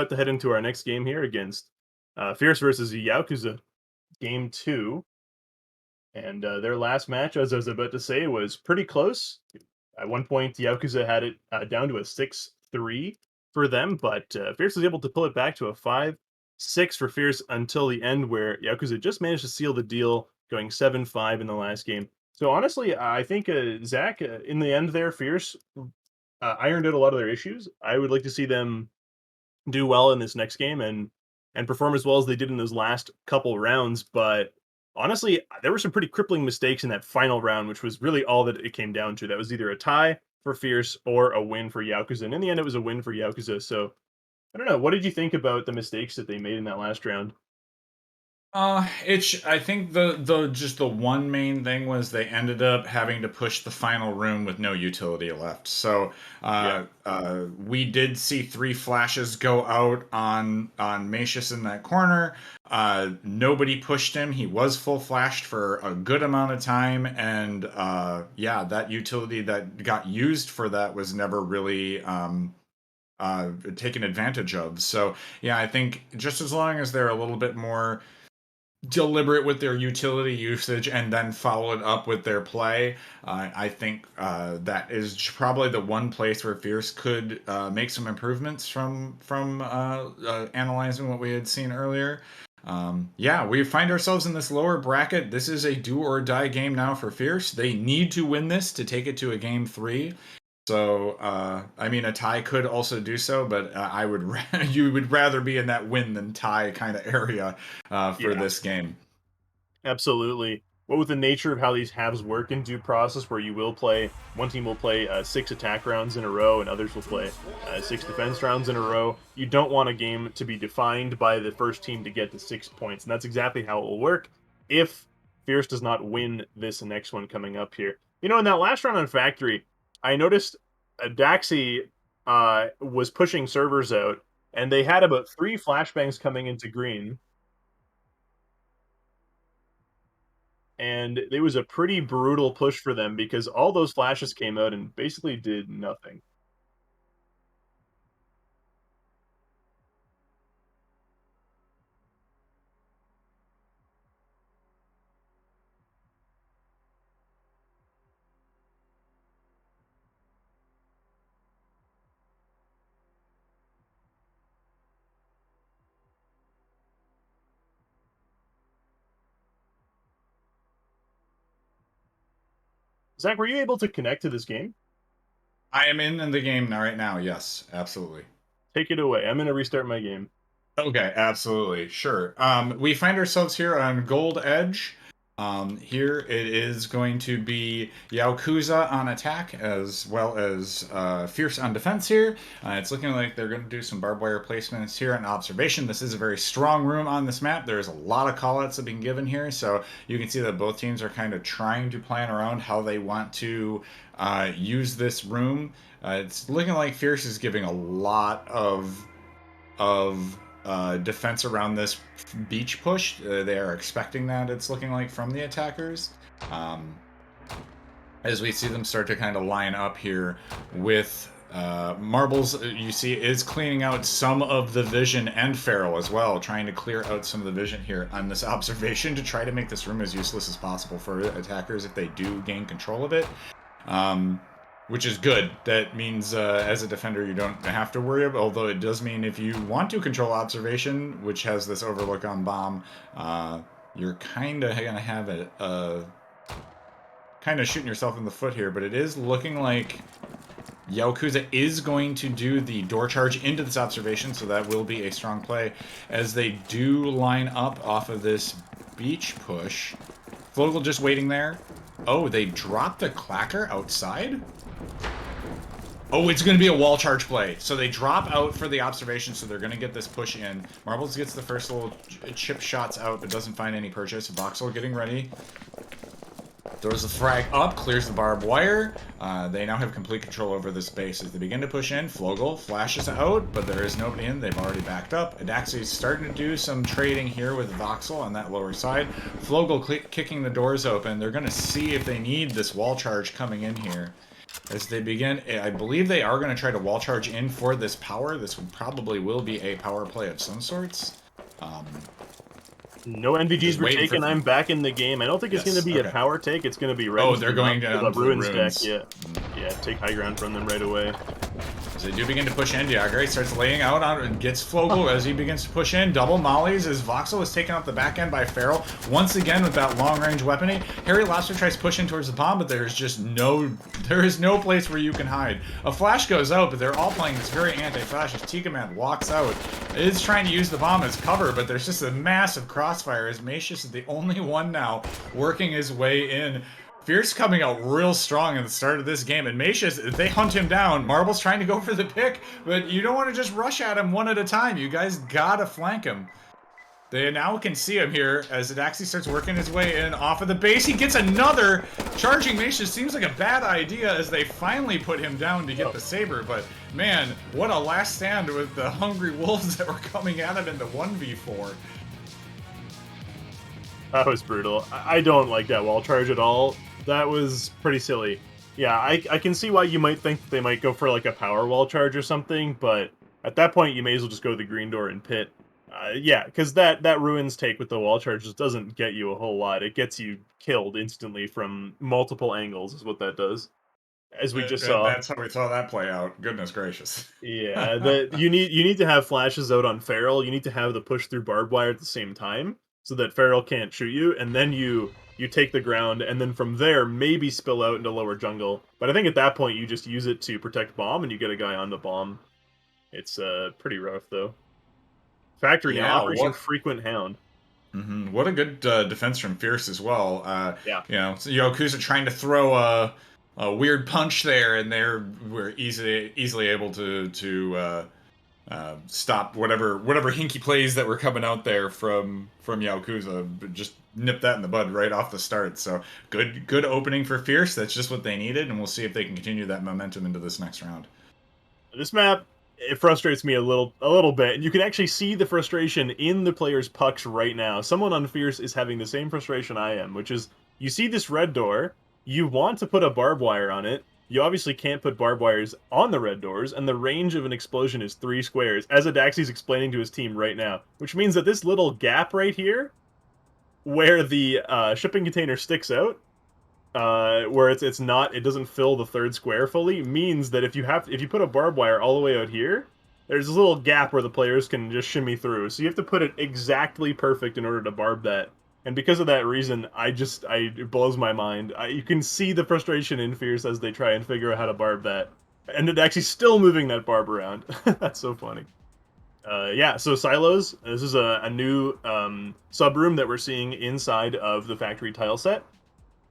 About to head into our next game here against Fierce versus Yaokuza, game two. And their last match, as I was about to say, was pretty close. At one point, Yakuza had it down to a 6-3 for them, but Fierce was able to pull it back to a 5-6 for Fierce until the end, where Yakuza just managed to seal the deal, going 7-5 in the last game. So honestly, I think Zach, in the end there, Fierce ironed out a lot of their issues. I would like to see them do well in this next game and perform as well as they did in those last couple rounds. But honestly, there were some pretty crippling mistakes in that final round, which was really all that it came down to. That was either a tie for Fierce or a win for Yakuza. And in the end, it was a win for Yakuza. So I don't know. What did you think about the mistakes that they made in that last round? I think the just the one main thing was they ended up having to push the final room with no utility left. So Yeah. we did see three flashes go out on Macius in that corner. Nobody pushed him. He was full flashed for a good amount of time, and yeah, that utility that got used for that was never really taken advantage of. So yeah, I think just as long as they're a little bit more deliberate with their utility usage and then follow it up with their play. I think that is probably the one place where Fierce could make some improvements from analyzing what we had seen earlier. Yeah, we find ourselves in this lower bracket. This is a do or die game now for Fierce. They need to win this to take it to a game three. So, I mean, a tie could also do so, but I would you would rather be in that win than tie kind of area for Yeah. this game. Absolutely. What with the nature of how these halves work in due process, where you will play one team will play 6 attack rounds in a row, and others will play 6 defense rounds in a row. You don't want a game to be defined by the first team to get to 6 points, and that's exactly how it will work if Fierce does not win this next one coming up here. In that last round on Factory, I noticed Daxi was pushing servers out, and they had about 3 flashbangs coming into green. And it was a pretty brutal push for them because all those flashes came out and basically did nothing. Zach, were you able to connect to this game? I am in the game now, right now. Yes, absolutely. Take it away. I'm gonna restart my game. Okay, absolutely. Sure. We find ourselves here on Gold Edge. Here it is going to be Yaokuza on attack as well as Fierce on defense here. It's looking like they're going to do some barbed wire placements here and observation. This is a very strong room on this map. There's a lot of callouts that have been given here, so you can see that both teams are kind of trying to plan around how they want to use this room. It's looking like Fierce is giving a lot of defense around this beach push. They are expecting that, it's looking like, from the attackers. Um, as we see them start to kind of line up here with Marbles, you see, is cleaning out some of the vision, and Feral as well, trying to clear out some of the vision here on this observation to try to make this room as useless as possible for attackers if they do gain control of it. Um, which is good. That means as a defender you don't have to worry about. Although it does mean if you want to control observation, which has this overlook on bomb, you're kind of gonna have a kind of shooting yourself in the foot here. But it is looking like Yaokuza is going to do the door charge into this observation, so that will be a strong play as they do line up off of this beach push. Vogel just waiting there. Oh, they dropped the clacker outside? Oh, it's going to be a wall charge play. So they drop out for the observation, so they're going to get this push in. Marbles gets the first little chip shots out, but doesn't find any purchase. Voxel getting ready. Throws the frag up, clears the barbed wire. They now have complete control over this base. As they begin to push in, Flogel flashes out, but there is nobody in. They've already backed up. Adaxi is starting to do some trading here with Voxel on that lower side. Flogel kicking the doors open. They're going to see if they need this wall charge coming in here. as they begin. I believe they are going to try to wall charge in for this power. This would probably will be a power play of some sorts. No NVGs Just were waiting for taken. I'm them. back in the game. I don't think it's going to Yes, be a okay. power take. It's going to be right Oh, into they're going down the to the ruin stack. ruins. Yeah, yeah. Take high ground from them right away. As they do begin to push in, Diagre starts laying out on and gets Fogel as he begins to push in. Double mollies as Voxel is taken off the back end by Feral. Once again with that long range weaponry. Harry Lobster tries pushing towards the bomb, but there is no place where you can hide. A flash goes out, but they're all playing this very anti-flash as Tiga Man walks out. Is trying to use the bomb as cover, but there's just a massive crossfire as Macius is the only one now working his way in. Fierce coming out real strong in the start of this game, and Macius, they hunt him down. Marble's trying to go for the pick, but you don't want to just rush at him one at a time. You guys gotta flank him. They now can see him here as Adaxi starts working his way in off of the base. He gets another charging Macius. Seems like a bad idea as they finally put him down to get the saber, but man, what a last stand with the hungry wolves that were coming at him in the 1v4. That was brutal. I don't like that wall charge at all. That was pretty silly. Yeah, I can see why you might think they might go for like a power wall charge or something, but at that point you may as well just go to the green door and pit. Yeah, because that ruins take with the wall charge just doesn't get you a whole lot. It gets you killed instantly from multiple angles is what that does, as we just And saw. that's how we saw that play out. Goodness gracious. Yeah, you need to have flashes out on Feral. You need to have the push through barbed wire at the same time so that Feral can't shoot you, and then you take the ground, and then from there maybe spill out into lower jungle. But I think at that point you just use it to protect bomb, and you get a guy on the bomb. It's pretty rough though. Factory now, Yeah, Operation what Frequent Hound. what a good defense from Fierce as well. Yeah, You know, so Yaokuza trying to throw a weird punch there, and we're easily able to stop whatever hinky plays that were coming out there from Yaokuza. But just nip that in the bud right off the start. So good opening for Fierce. That's just what they needed, and we'll see if they can continue that momentum into this next round. this map, it frustrates me a little bit, and you can actually see the frustration in the players' pucks right now. Someone on Fierce is having the same frustration I am, which is you see this red door, you want to put a barbed wire on it, you obviously can't put barbed wires on the red doors, and the range of an explosion is 3 squares, as Adaxi's explaining to his team right now, which means that this little gap right here, where the shipping container sticks out, where it doesn't fill the third square fully, means that if you put a barbed wire all the way out here, there's a little gap where the players can just shimmy through. So you have to put it exactly perfect in order to barb that. And because of that reason, it blows my mind. You can see the frustration in Fierce as they try and figure out how to barb that, and it actually still moving that barb around. That's so funny. Yeah, so silos. This is a new sub room that we're seeing inside of the factory tile set.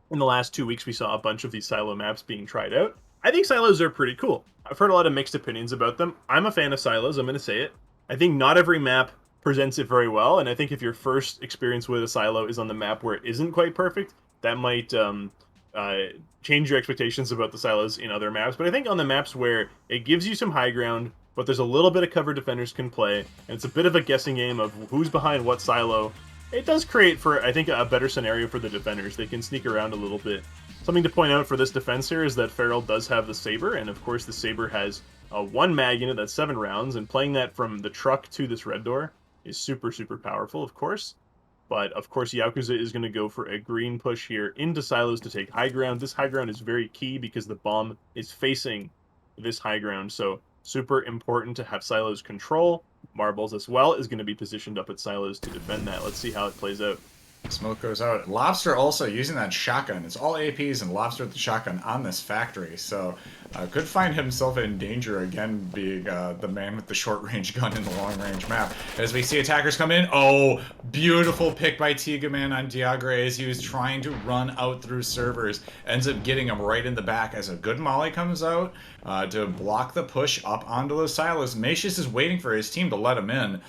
In the last 2 weeks, we saw a bunch of these silo maps being tried out. I think silos are pretty cool. I've heard a lot of mixed opinions about them. I'm a fan of silos, I'm going to say it. I think not every map presents it very well, and I think if your first experience with a silo is on the map where it isn't quite perfect, that might change your expectations about the silos in other maps. But I think on the maps where it gives you some high ground, but there's a little bit of cover defenders can play, and it's a bit of a guessing game of who's behind what silo, it does create, for I think, a better scenario for the defenders. They can sneak around a little bit. Something to point out for this defense here is that Feral does have the Saber, and of course the Saber has one mag in it that's 7 rounds, and playing that from the truck to this red door is super, super powerful, of course. But, of course, Yakuza is going to go for a green push here into silos to take high ground. This high ground is very key because the bomb is facing this high ground, so super important to have silos control. Marbles as well is going to be positioned up at silos to defend that. Let's see how it plays out. Smoke goes out. Lobster also using that shotgun. It's all APs and Lobster with the shotgun on this factory. So could find himself in danger again, being the man with the short range gun in the long range map. As we see attackers come in. Oh, beautiful pick by Tigaman on Diagre as he was trying to run out through servers. Ends up getting him right in the back as a good molly comes out to block the push up onto those silos. Macius is waiting for his team to let him in.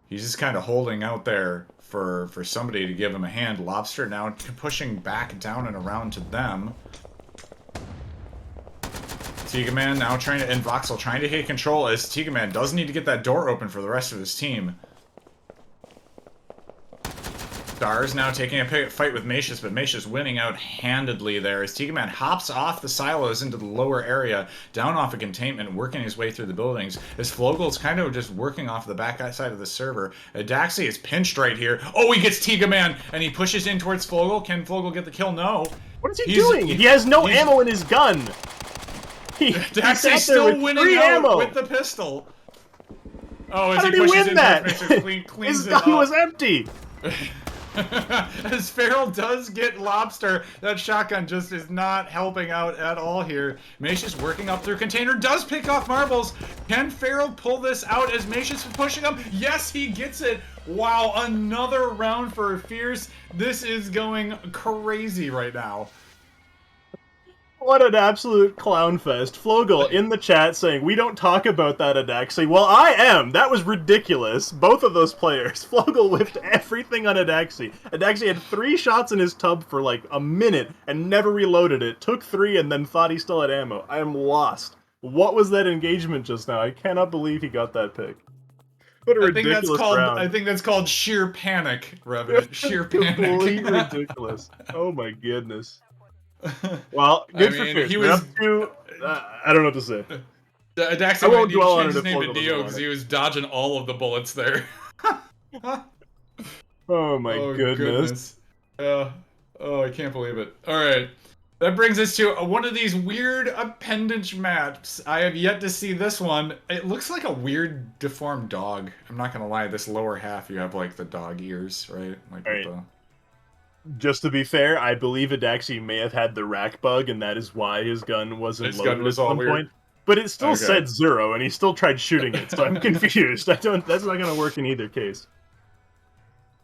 He's just kind of holding out there for somebody to give him a hand. Lobster now pushing back down and around to them. Tigaman now trying to, and Voxel trying to take control as Tigaman does need to get that door open for the rest of his team. Stars now taking a fight with Macius, but Macius winning out handedly there as Tiga Man hops off the silos into the lower area, down off a containment, working his way through the buildings. As Flogel's kind of just working off the back side of the server. Daxi is pinched right here. Oh, he gets Tiga Man, and he pushes in towards Flogel. Can Flogel get the kill? No. What is he doing? He has no ammo in his gun. Daxi's still winning out with the pistol. Oh, as How did he win that? His gun was empty. As Feral does get Lobster, that shotgun just is not helping out at all here. Macius working up through container, does pick off marbles. Can Feral pull this out as Macius is pushing him? Yes, he gets it. Wow, another round for Fierce. This is going crazy right now. What an absolute clown fest. Flogel in the chat saying, we don't talk about that, Adaxi. Well, I am! That was ridiculous. Both of those players. Flogel whipped everything on Adaxi. Adaxi had 3 shots in his tub for like a minute and never reloaded it. Took 3 and then thought he still had ammo. I am lost. What was that engagement just now? I cannot believe he got that pick. What a ridiculous round. I think that's called sheer panic, Revenant. Sheer panic. Completely ridiculous. Oh my goodness. Well, good for Fierce. He was up to, I don't know what to say. Daxi I won't dwell on changed it his name to Dio because he was dodging all of the bullets there. Oh my goodness. Oh, I can't believe it. Alright. That brings us to one of these weird appendage maps. I have yet to see this one. It looks like a weird deformed dog. I'm not gonna lie, this lower half you have like the dog ears, right? Like right. with the... Just to be fair, I believe Adaxi may have had the rack bug, and that is why his gun wasn't loaded at some point. But it still said 0, and he still tried shooting it, so I'm confused. That's not gonna work in either case.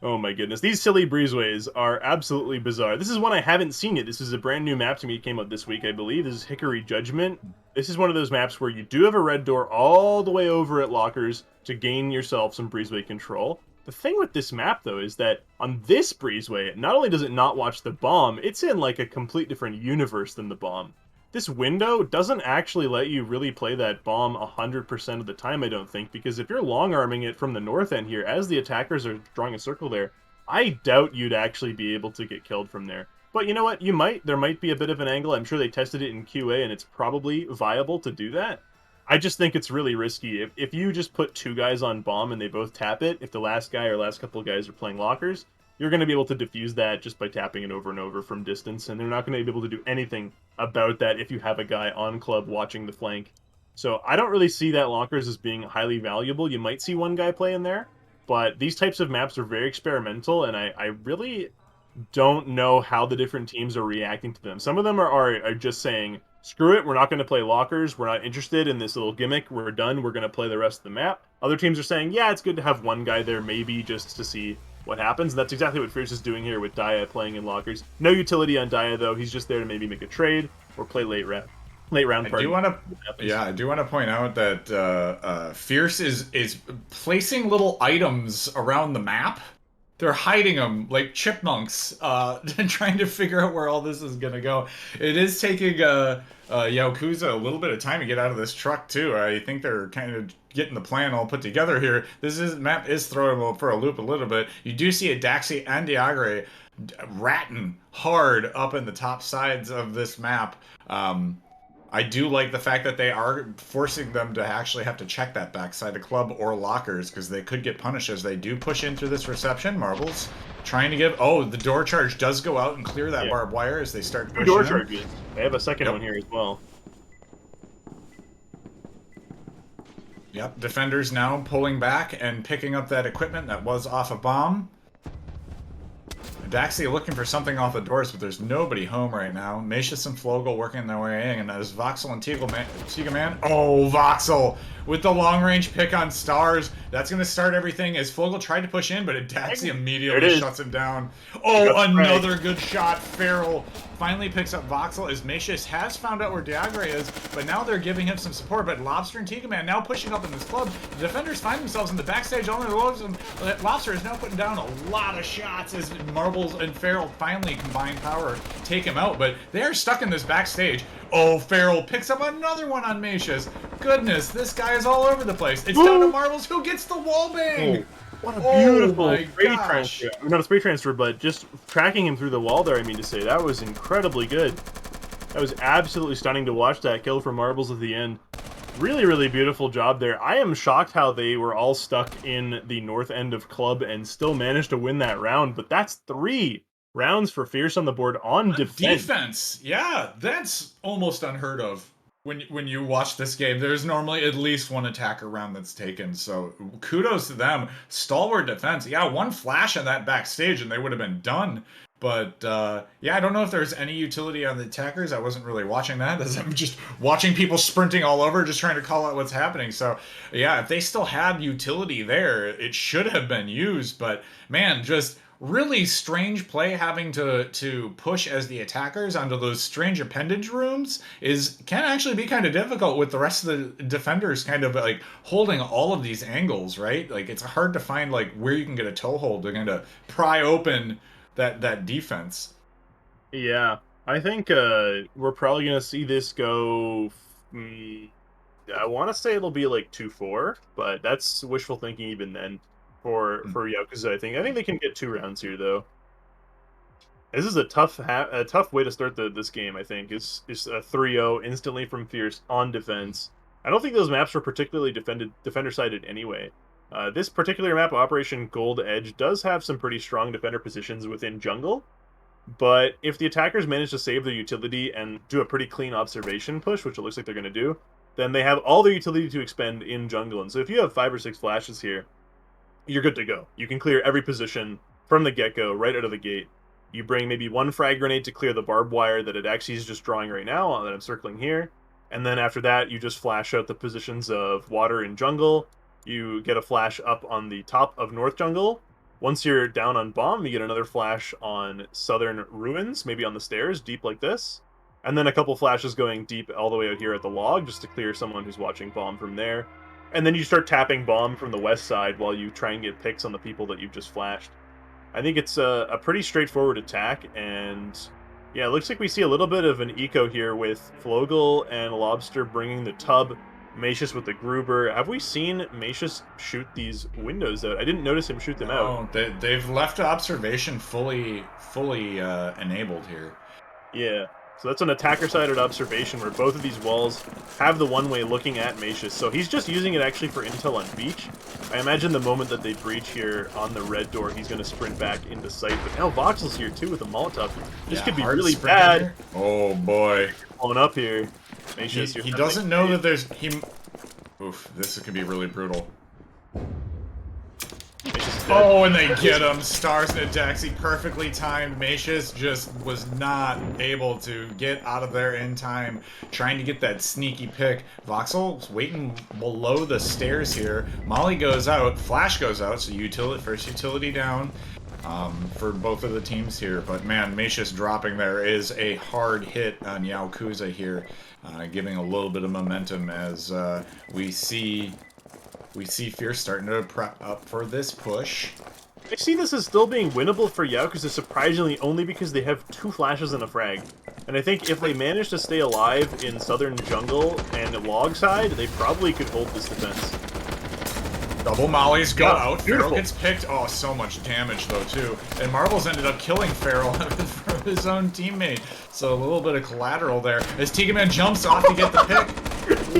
Oh my goodness. These silly breezeways are absolutely bizarre. This is one I haven't seen yet. This is a brand new map to me. It came out this week, I believe. This is Hickory Judgment. This is one of those maps where you do have a red door all the way over at lockers to gain yourself some breezeway control. The thing with this map, though, is that on this breezeway, not only does it not watch the bomb, it's in like a complete different universe than the bomb. This window doesn't actually let you really play that bomb 100% of the time, I don't think, because if you're long-arming it from the north end here, as the attackers are drawing a circle there, I doubt you'd actually be able to get killed from there. But you know what? You might. There might be a bit of an angle. I'm sure they tested it in QA, and it's probably viable to do that. I just think it's really risky. If you just put 2 guys on bomb and they both tap it, if the last guy or last couple of guys are playing lockers, you're going to be able to defuse that just by tapping it over and over from distance, and they're not going to be able to do anything about that if you have a guy on club watching the flank. So I don't really see that lockers as being highly valuable. You might see one guy play in there, but these types of maps are very experimental, and I really don't know how the different teams are reacting to them. Some of them are just saying, screw it, we're not going to play lockers, we're not interested in this little gimmick, we're done, we're going to play the rest of the map. Other teams are saying, yeah, it's good to have one guy there, maybe just to see what happens. And that's exactly what Fierce is doing here with Daya playing in lockers. No utility on Daya, though. He's just there to maybe make a trade or play late round party. I do want to point out that Fierce is placing little items around the map. They're hiding them like chipmunks, trying to figure out where all this is gonna go. It is taking Yaokuza a little bit of time to get out of this truck too. I think they're kind of getting the plan all put together here. Map is throwing them for a loop a little bit. You do see a Daxi and Diagre ratting hard up in the top sides of this map. I do like the fact that they are forcing them to actually have to check that backside of club or lockers, because they could get punished as they do push in through this reception. Marbles trying to give... Oh, the door charge does go out and clear that barbed wire as they start pushing. Door charges. They have a second one here as well. Yep, defenders now pulling back and picking up that equipment that was off a bomb. Daxi looking for something off the doors, but there's nobody home right now. Macius and Flogel working their way in, and that is Voxel and Tiga Man. Oh, Voxel with the long-range pick on Stars. That's going to start everything as Flogel tried to push in, but Daxi immediately shuts him down. Oh, another good shot. Feral finally picks up Voxel as Macius has found out where Diagre is, but now they're giving him some support. But Lobster and Tiga Man now pushing up in this club. The defenders find themselves in the backstage. Lobster is now putting down a lot of shots as Marbles and Feral finally combine power, take him out, but they're stuck in this backstage. Oh, Feral picks up another one on Macius. Goodness, this guy is all over the place. It's down to Marbles, who gets the wall bang. What a Oh beautiful my spray transfer. gosh! Not a spray transfer, but just tracking him through the wall there, I mean to say. That was incredibly good. That was absolutely stunning to watch that kill for Marbles at the end. Really, really beautiful job there. I am shocked how they were all stuck in the north end of club and still managed to win that round, but that's 3 rounds for Fierce on the board on defense. Defense, yeah, that's almost unheard of. When you watch this game, there's normally at least one attacker round that's taken. So kudos to them. Stalwart defense. Yeah, one flash on that backstage and they would have been done. But yeah, I don't know if there's any utility on the attackers. I wasn't really watching that as I'm just watching people sprinting all over, just trying to call out what's happening. So yeah, if they still had utility there, it should have been used. But man, just really strange play having to push as the attackers onto those strange appendage rooms can actually be kind of difficult with the rest of the defenders kind of like holding all of these angles, right? Like it's hard to find like where you can get a toehold to kind of pry open that defense. Yeah, I think we're probably gonna see this go. I want to say it'll be like 2-4, but that's wishful thinking even then for Yakuza. I think they can get 2 rounds here though. This is a tough way to start this game. I think it's a 3-0 instantly from Fierce on defense. I don't think those maps were particularly defender sided anyway. This particular map, Operation Gold Edge, does have some pretty strong defender positions within jungle. But if the attackers manage to save their utility and do a pretty clean observation push, which it looks like they're going to do, then they have all their utility to expend in jungle. And so if you have 5 or 6 flashes here, you're good to go. You can clear every position from the get-go, right out of the gate. You bring maybe 1 frag grenade to clear the barbed wire that it actually is just drawing right now, that I'm circling here. And then after that, you just flash out the positions of water in jungle. You get a flash up on the top of north jungle. Once you're down on bomb, you get another flash on southern ruins, maybe on the stairs, deep like this. And then a couple flashes going deep all the way out here at the log, just to clear someone who's watching bomb from there. And then you start tapping bomb from the west side while you try and get picks on the people that you've just flashed. I think it's a pretty straightforward attack, and yeah, it looks like we see a little bit of an eco here with Flogel and Lobster bringing the tub, Macius with the Gruber. Have we seen Macius shoot these windows out? I didn't notice him shoot them out. No, they've left observation fully enabled here. Yeah. So that's an attacker-sided observation where both of these walls have the one-way looking at Macius. So he's just using it actually for intel on beach. I imagine the moment that they breach here on the red door, he's going to sprint back into sight. But now Voxel's here too with a Molotov. This could be really bad. Here. Oh boy. Pulling up here. Macius, He doesn't know that there's... Oof, this could be really brutal. Oh, and they get him. Stars and a Daxi perfectly timed. Macius just was not able to get out of there in time, trying to get that sneaky pick. Voxel's waiting below the stairs here. Molly goes out, Flash goes out, so first utility down for both of the teams here. But man, Macius dropping there is a hard hit on Yaokuza here, giving a little bit of momentum as we see Fierce starting to prep up for this push. I see this as still being winnable for Yaokuza, surprisingly, only because they have 2 flashes and a frag. And I think if they manage to stay alive in southern jungle and log side, they probably could hold this defense. Double mollies go out. Feral gets picked. Oh, so much damage, though, too. And Marbles ended up killing Feral from his own teammate. So a little bit of collateral there. As Tigaman jumps off to get the pick.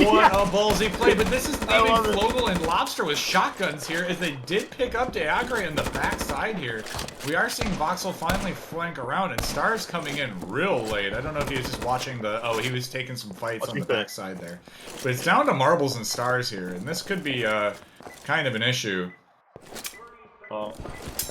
What a ballsy play. But this is leaving Flogel and Lobster with shotguns here, as they did pick up Deagre in the backside here. We are seeing Voxel finally flank around, and Stars coming in real late. I don't know if he was just watching the... Oh, he was taking some fights on the backside there. But it's down to Marbles and Stars here, and this could be kind of an issue. Well,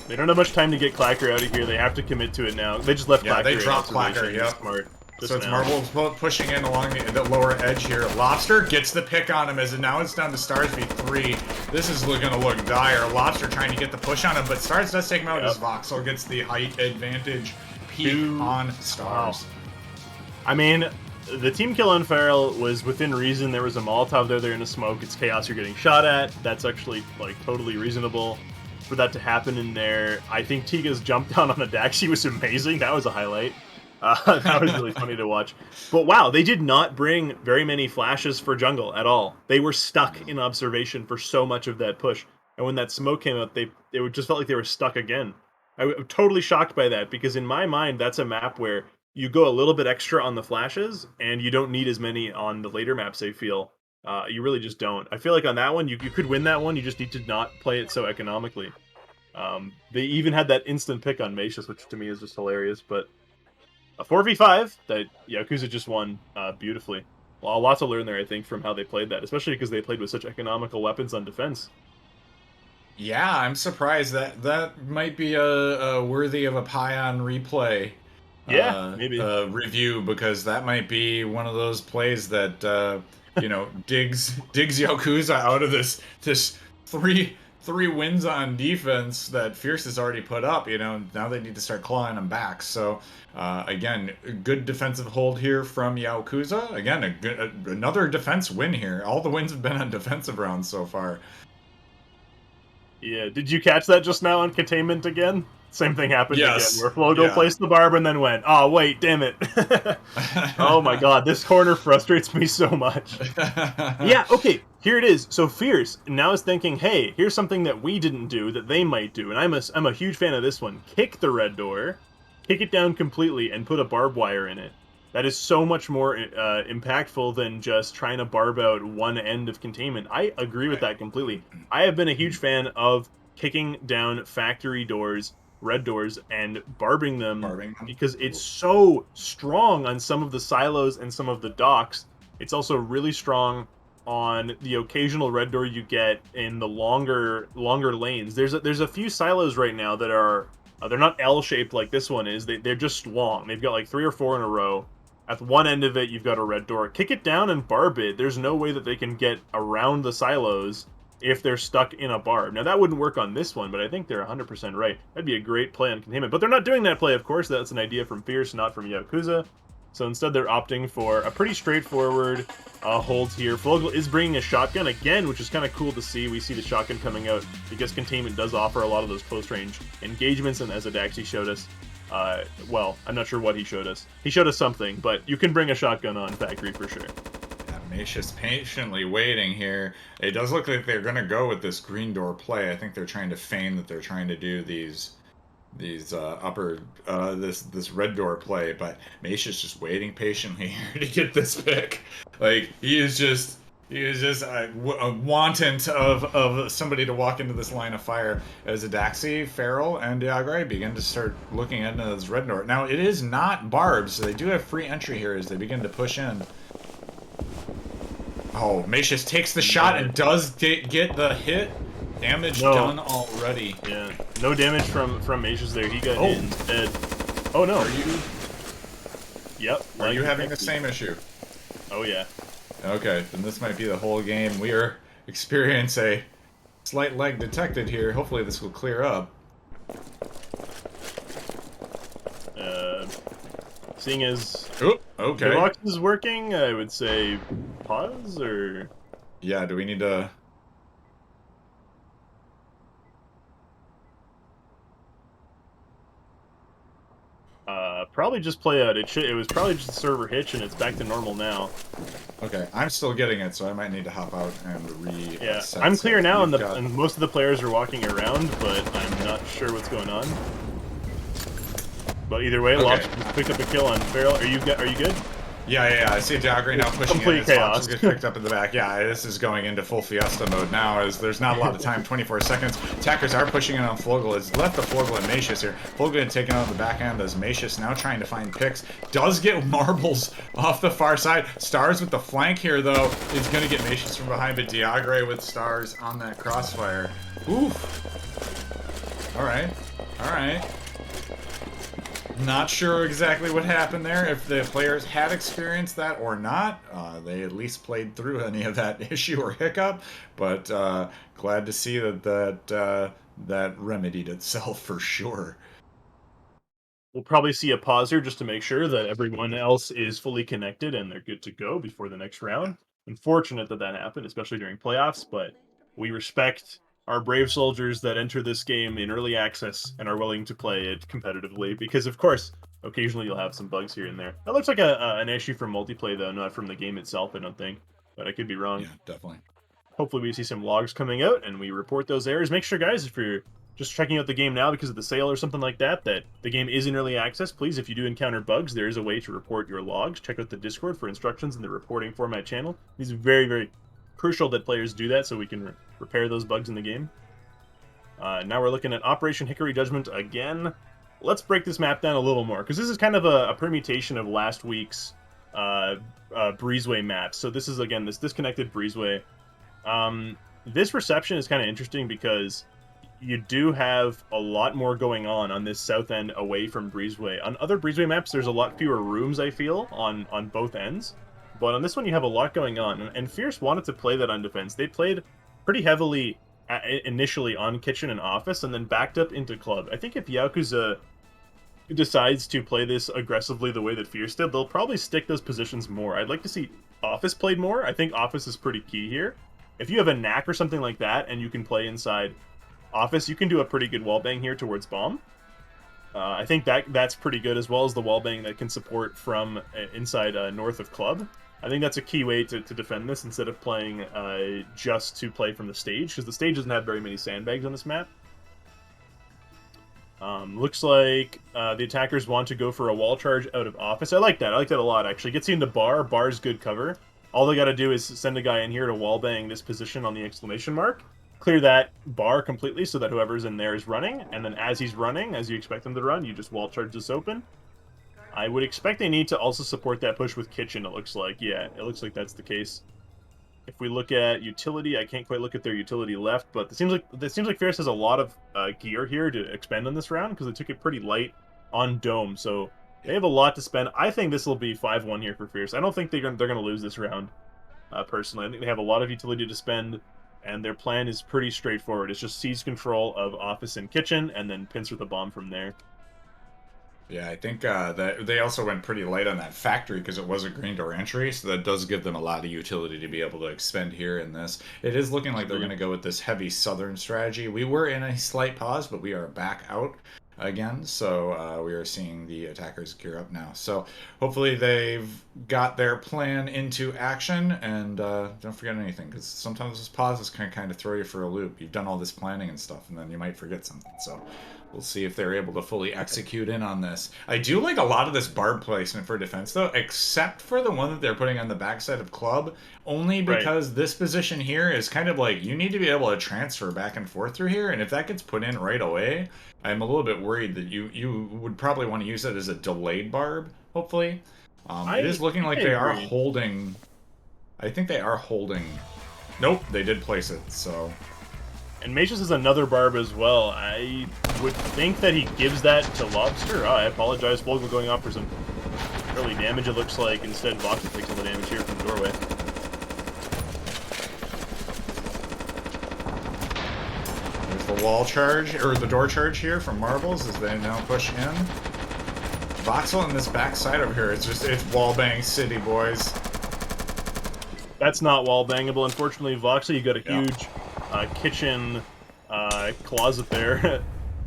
they don't have much time to get Clacker out of here. They have to commit to it now. They just left Clacker. Yeah, they dropped Clacker, yep. Smart. So it's Marbles pushing in along the lower edge here. Lobster gets the pick on him as now it's down to Stars v3. This is going to look dire. Lobster trying to get the push on him, but Stars does take him out as Voxel gets the height advantage. Peak on Stars. Wow. I mean, the team kill on Feral was within reason. There was a Molotov there, they're in a smoke. It's chaos you're getting shot at. That's actually, like, totally reasonable for that to happen in there. I think Tiga's jump down on the Daxi was amazing. That was a highlight. That was really funny to watch. But wow, they did not bring very many flashes for jungle at all. They were stuck in observation for so much of that push. and when that smoke came out, they would just felt like they were stuck again. I'm totally shocked by that because in my mind, that's a map where you go a little bit extra on the flashes, and you don't need as many on the later maps. I feel you really just don't. I feel like on that one, you could win that one. You just need to not play it so economically. They even had that instant pick on Macius, which to me is just hilarious. But a 4v5 that Yakuza just won beautifully. Well, a lot to learn there, I think, from how they played that, especially because they played with such economical weapons on defense. Yeah, I'm surprised that that might be a worthy of a pie on replay Yeah, maybe. review, because that might be one of those plays that digs Yakuza out of this three wins on defense that Fierce has already put up. Now they need to start clawing them back. So again, good defensive hold here from Yakuza. Again, another defense win here. All the wins have been on defensive rounds so far. Yeah, did you catch that just now on containment again? Same thing happened again, Yes. where Flogo Yeah. placed the barb and then went, "Oh wait, damn it!" Oh my god, this corner frustrates me so much. Yeah, okay, here it is. So Fierce now is thinking, hey, here's something that we didn't do that they might do, and I'm a huge fan of this one. Kick the red door, kick it down completely, and put a barbed wire in it. That is so much more impactful than just trying to barb out one end of containment. I agree with Right. that completely. I have been a huge fan of kicking down factory doors, red doors, and barbing them Carving them. because it's so strong on some of the silos and some of the docks. It's also really strong on the occasional red door you get in the longer lanes. There's a few silos right now that are they're not L shaped like this one is. They're just long. They've got like 3 or 4 in a row. At one end of it, you've got a red door. Kick it down and barb it. There's no way that they can get around the silos if they're stuck in a barb. Now that wouldn't work on this one, but I think they're 100% right. That'd be a great play on containment. But they're not doing that play, of course. That's an idea from Fierce, not from Yakuza. So instead, they're opting for a pretty straightforward hold here. Fogel is bringing a shotgun again, which is kind of cool to see. We see the shotgun coming out because containment does offer a lot of those close-range engagements, and as Adaxi showed us, well, I'm not sure what he showed us. He showed us something, but you can bring a shotgun on Factory for sure. Macius patiently waiting here. It does look like they're going to go with this green door play. I think they're trying to feign that they're trying to do these upper this red door play, but Macius just waiting patiently here to get this pick. Like he is just wanton of somebody to walk into this line of fire as Adaxi, Farrell, and Diagre begin to start looking into this red door. Now it is not barbed, so they do have free entry here as they begin to push in. Oh, Macius takes the shot and does get the hit. Damage done already. Yeah, no damage from Macius there. He got hit instead. Oh no. Are you? Yep. Are you having the same issue? Oh yeah. Okay, then this might be the whole game. We are experiencing a slight lag detected here. Hopefully this will clear up. Seeing as okay. Box is working, I would say pause or yeah. Do we need to? probably just play out. It was probably just a server hitch, and it's back to normal now. Okay, I'm still getting it, so I might need to hop out and reset. Yeah, I'm clear now, and most of the players are walking around, but I'm not sure what's going on. But either way, Lobster just picked up a kill on Farrell. Are you good? Yeah. I see Diagre now pushing complete in. Chaos. Gets picked up in the back. Yeah, this is going into full Fiesta mode now, as there's not a lot of time. 24 seconds. Attackers are pushing in on Flogel. It's left the Flogel and Macius here. Flogel taken out on the back end as Macius now trying to find picks. Does get marbles off the far side. Stars with the flank here, though, is going to get Macius from behind, but Diagre with Stars on that crossfire. Oof. All right. Not sure exactly what happened there, if the players had experienced that or not. They at least played through any of that issue or hiccup, but glad to see that remedied itself for sure. We'll probably see a pause here just to make sure that everyone else is fully connected and they're good to go before the next round. Unfortunate that that happened, especially during playoffs, but we respect our brave soldiers that enter this game in early access and are willing to play it competitively because, of course, occasionally you'll have some bugs here and there. That looks like an issue from multiplayer, though, not from the game itself, I don't think, but I could be wrong. Yeah, definitely. Hopefully we see some logs coming out and we report those errors. Make sure, guys, if you're just checking out the game now because of the sale or something like that, that the game is in early access, please, if you do encounter bugs, there is a way to report your logs. Check out the Discord for instructions in the reporting format channel. It's very, very crucial that players do that so we can repair those bugs in the game. Now we're looking at Operation Hickory Judgment again. Let's break this map down a little more, because this is kind of a permutation of last week's Breezeway map. So this is, again, this disconnected Breezeway. This reception is kind of interesting because you do have a lot more going on this south end away from Breezeway. On other Breezeway maps, there's a lot fewer rooms, I feel, on both ends. But on this one, you have a lot going on. And Fierce wanted to play that on defense. They played pretty heavily initially on Kitchen and Office, and then backed up into Club. I think if Yaokuza decides to play this aggressively the way that Fierce did, they'll probably stick those positions more. I'd like to see Office played more. I think Office is pretty key here. If you have a knack or something like that, and you can play inside Office, you can do a pretty good wallbang here towards Bomb. I think that's pretty good, as well as the wallbang that can support from inside north of Club. I think that's a key way to defend this instead of playing just to play from the stage, because the stage doesn't have very many sandbags on this map. Looks like the attackers want to go for a wall charge out of Office. I like that. I like that a lot, actually. Gets you into bar. Bar's good cover. All they got to do is send a guy in here to wallbang this position on the exclamation mark. Clear that bar completely so that whoever's in there is running. And then as he's running, as you expect him to run, you just wall charge this open. I would expect they need to also support that push with Kitchen, it looks like. Yeah, it looks like that's the case. If we look at utility, I can't quite look at their utility left, but it seems like Fierce has a lot of gear here to expend on this round because they took it pretty light on Dome, so they have a lot to spend. I think this will be 5-1 here for Fierce. I don't think they're gonna lose this round. Personally, I think they have a lot of utility to spend, and their plan is pretty straightforward. It's just seize control of Office and Kitchen, and then pincer the bomb from there. Yeah, I think that they also went pretty light on that factory because it was a green door entry, so that does give them a lot of utility to be able to expend here in this. It is looking like they're going to go with this heavy southern strategy. We were in a slight pause, but we are back out again, so we are seeing the attackers gear up now. So hopefully they've got their plan into action, and don't forget anything, because sometimes those pauses can kind of throw you for a loop. You've done all this planning and stuff, and then you might forget something, so we'll see if they're able to fully execute in on this. I do like a lot of this barb placement for defense, though, except for the one that they're putting on the backside of Club, only because this position here is kind of like, you need to be able to transfer back and forth through here, and if that gets put in right away, I'm a little bit worried that you would probably want to use it as a delayed barb, hopefully. It is looking like they are holding... I think they are holding... Nope, they did place it, so... And Macius is another barb as well. I would think that he gives that to Lobster. Oh, I apologize. Vogel going off for some early damage, it looks like. Instead, Vox takes all the damage here from the doorway. There's the wall charge, or the door charge here from Marbles as they now push in. Voxel in this backside over here, it's wallbang city, boys. That's not wallbangable, unfortunately. Voxel, you got a huge... kitchen closet there.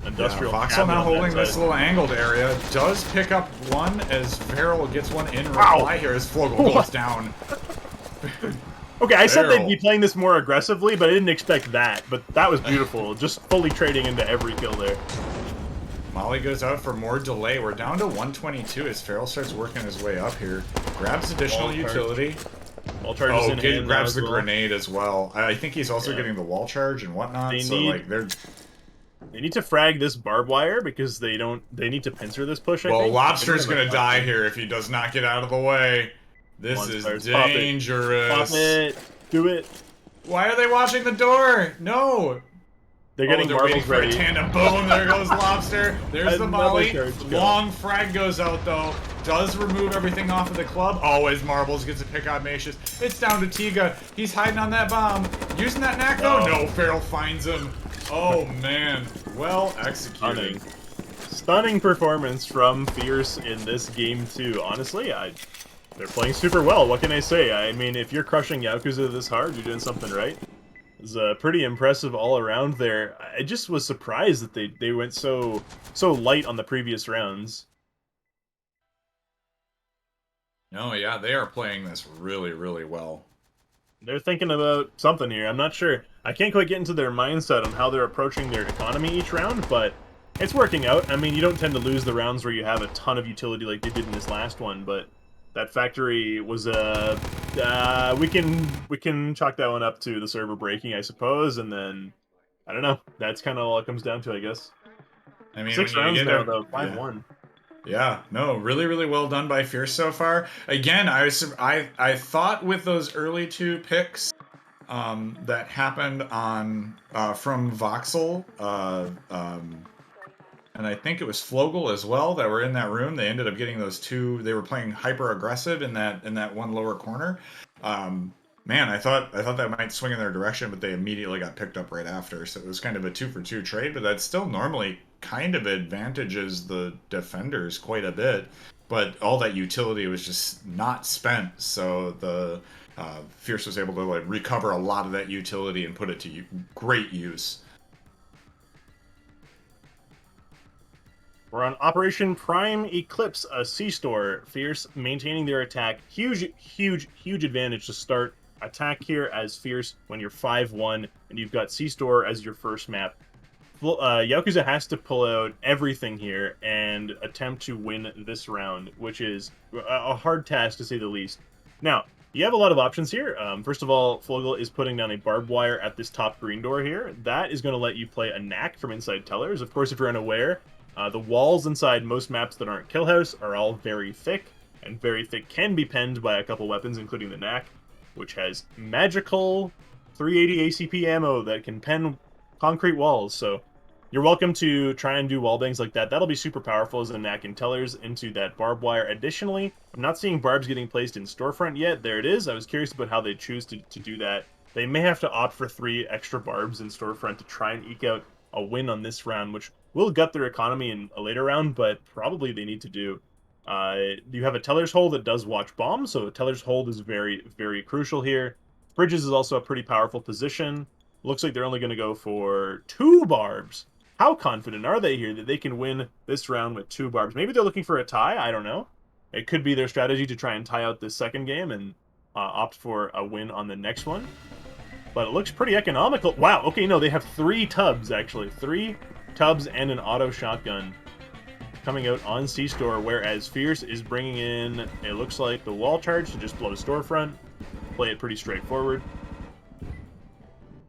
Industrial. Yeah, Voxel now holding this little angled area. Does pick up one as Veril gets one in reply here as Flogel goes down. Okay, I said they'd be playing this more aggressively, but I didn't expect that. But that was beautiful. Just fully trading into every kill there. Molly goes out for more delay. We're down to 122 as Farrell starts working his way up here. Grabs additional utility. Wall charges in hand grabs the grenade as well. I think he's also getting the wall charge and whatnot. They need to frag this barbed wire because they need to pincer this push. Well, Lobster's gonna die here if he does not get out of the way. This is dangerous. Pop it. Do it. Why are they watching the door? No. They're getting marbles ready. For a tandem. Boom, there goes Lobster. There's the molly. Long frag goes out, though. Does remove everything off of the club. Always Marbles gets a pick on Macius. It's down to Tiga. He's hiding on that bomb. Using that knack, though. No, Farrell finds him. Oh, man. Well executed. Stunning performance from Fierce in this game, too. Honestly, they're playing super well. What can I say? I mean, if you're crushing Yaokuza this hard, you're doing something right. It's pretty impressive all around there. I just was surprised that they went so light on the previous rounds. No, yeah, they are playing this really, really well. They're thinking about something here. I'm not sure. I can't quite get into their mindset on how they're approaching their economy each round, but it's working out. I mean, you don't tend to lose the rounds where you have a ton of utility like they did in this last one, but that factory was we can chalk that one up to the server breaking, I suppose, and then I don't know. That's kind of all it comes down to, I guess. I mean, when Six you rounds get now, a though. yeah. 5-1. Yeah, no, really, really well done by Fierce so far. Again, I thought with those early two picks that happened on from Voxel, and I think it was Flogel as well that were in that room. They ended up getting those two. They were playing hyper aggressive in that one lower corner. Um, Man, I thought that might swing in their direction, but they immediately got picked up right after. So it was kind of a 2-for-2 trade, but that still normally kind of advantages the defenders quite a bit. But all that utility was just not spent, so the Fierce was able to like recover a lot of that utility and put it to great use. We're on Operation Prime Eclipse, a C-store. Fierce maintaining their attack. Huge, huge, huge advantage to start attack here as Fierce when you're 5-1 and you've got C-store as your first map. Yakuza has to pull out everything here and attempt to win this round, which is a hard task to say the least. Now, you have a lot of options here. First of all, Flogel is putting down a barbed wire at this top green door here. That is going to let you play a knack from inside tellers. Of course, if you're unaware, the walls inside most maps that aren't Kill House are all very thick, and very thick can be penned by a couple weapons, including the knack, which has magical 380 ACP ammo that can pen concrete walls. So you're welcome to try and do wall bangs like that. That'll be super powerful as a knack and tellers into that barbed wire. Additionally, I'm not seeing barbs getting placed in storefront yet. There it is. I was curious about how they choose to do that. They may have to opt for 3 extra barbs in storefront to try and eke out a win on this round, which will gut their economy in a later round, but probably they need to do. You have a teller's hold that does watch bombs, so a teller's hold is very, very crucial here. Bridges is also a pretty powerful position. Looks like they're only going to go for 2 barbs. How confident are they here that they can win this round with 2 barbs? Maybe they're looking for a tie. I don't know. It could be their strategy to try and tie out this second game and opt for a win on the next one. But it looks pretty economical. Wow, okay, no, they have 3 tubs, actually. 3 tubs and an auto shotgun coming out on C-Store, whereas Fierce is bringing in, it looks like, the wall charge to just blow storefront. Play it pretty straightforward.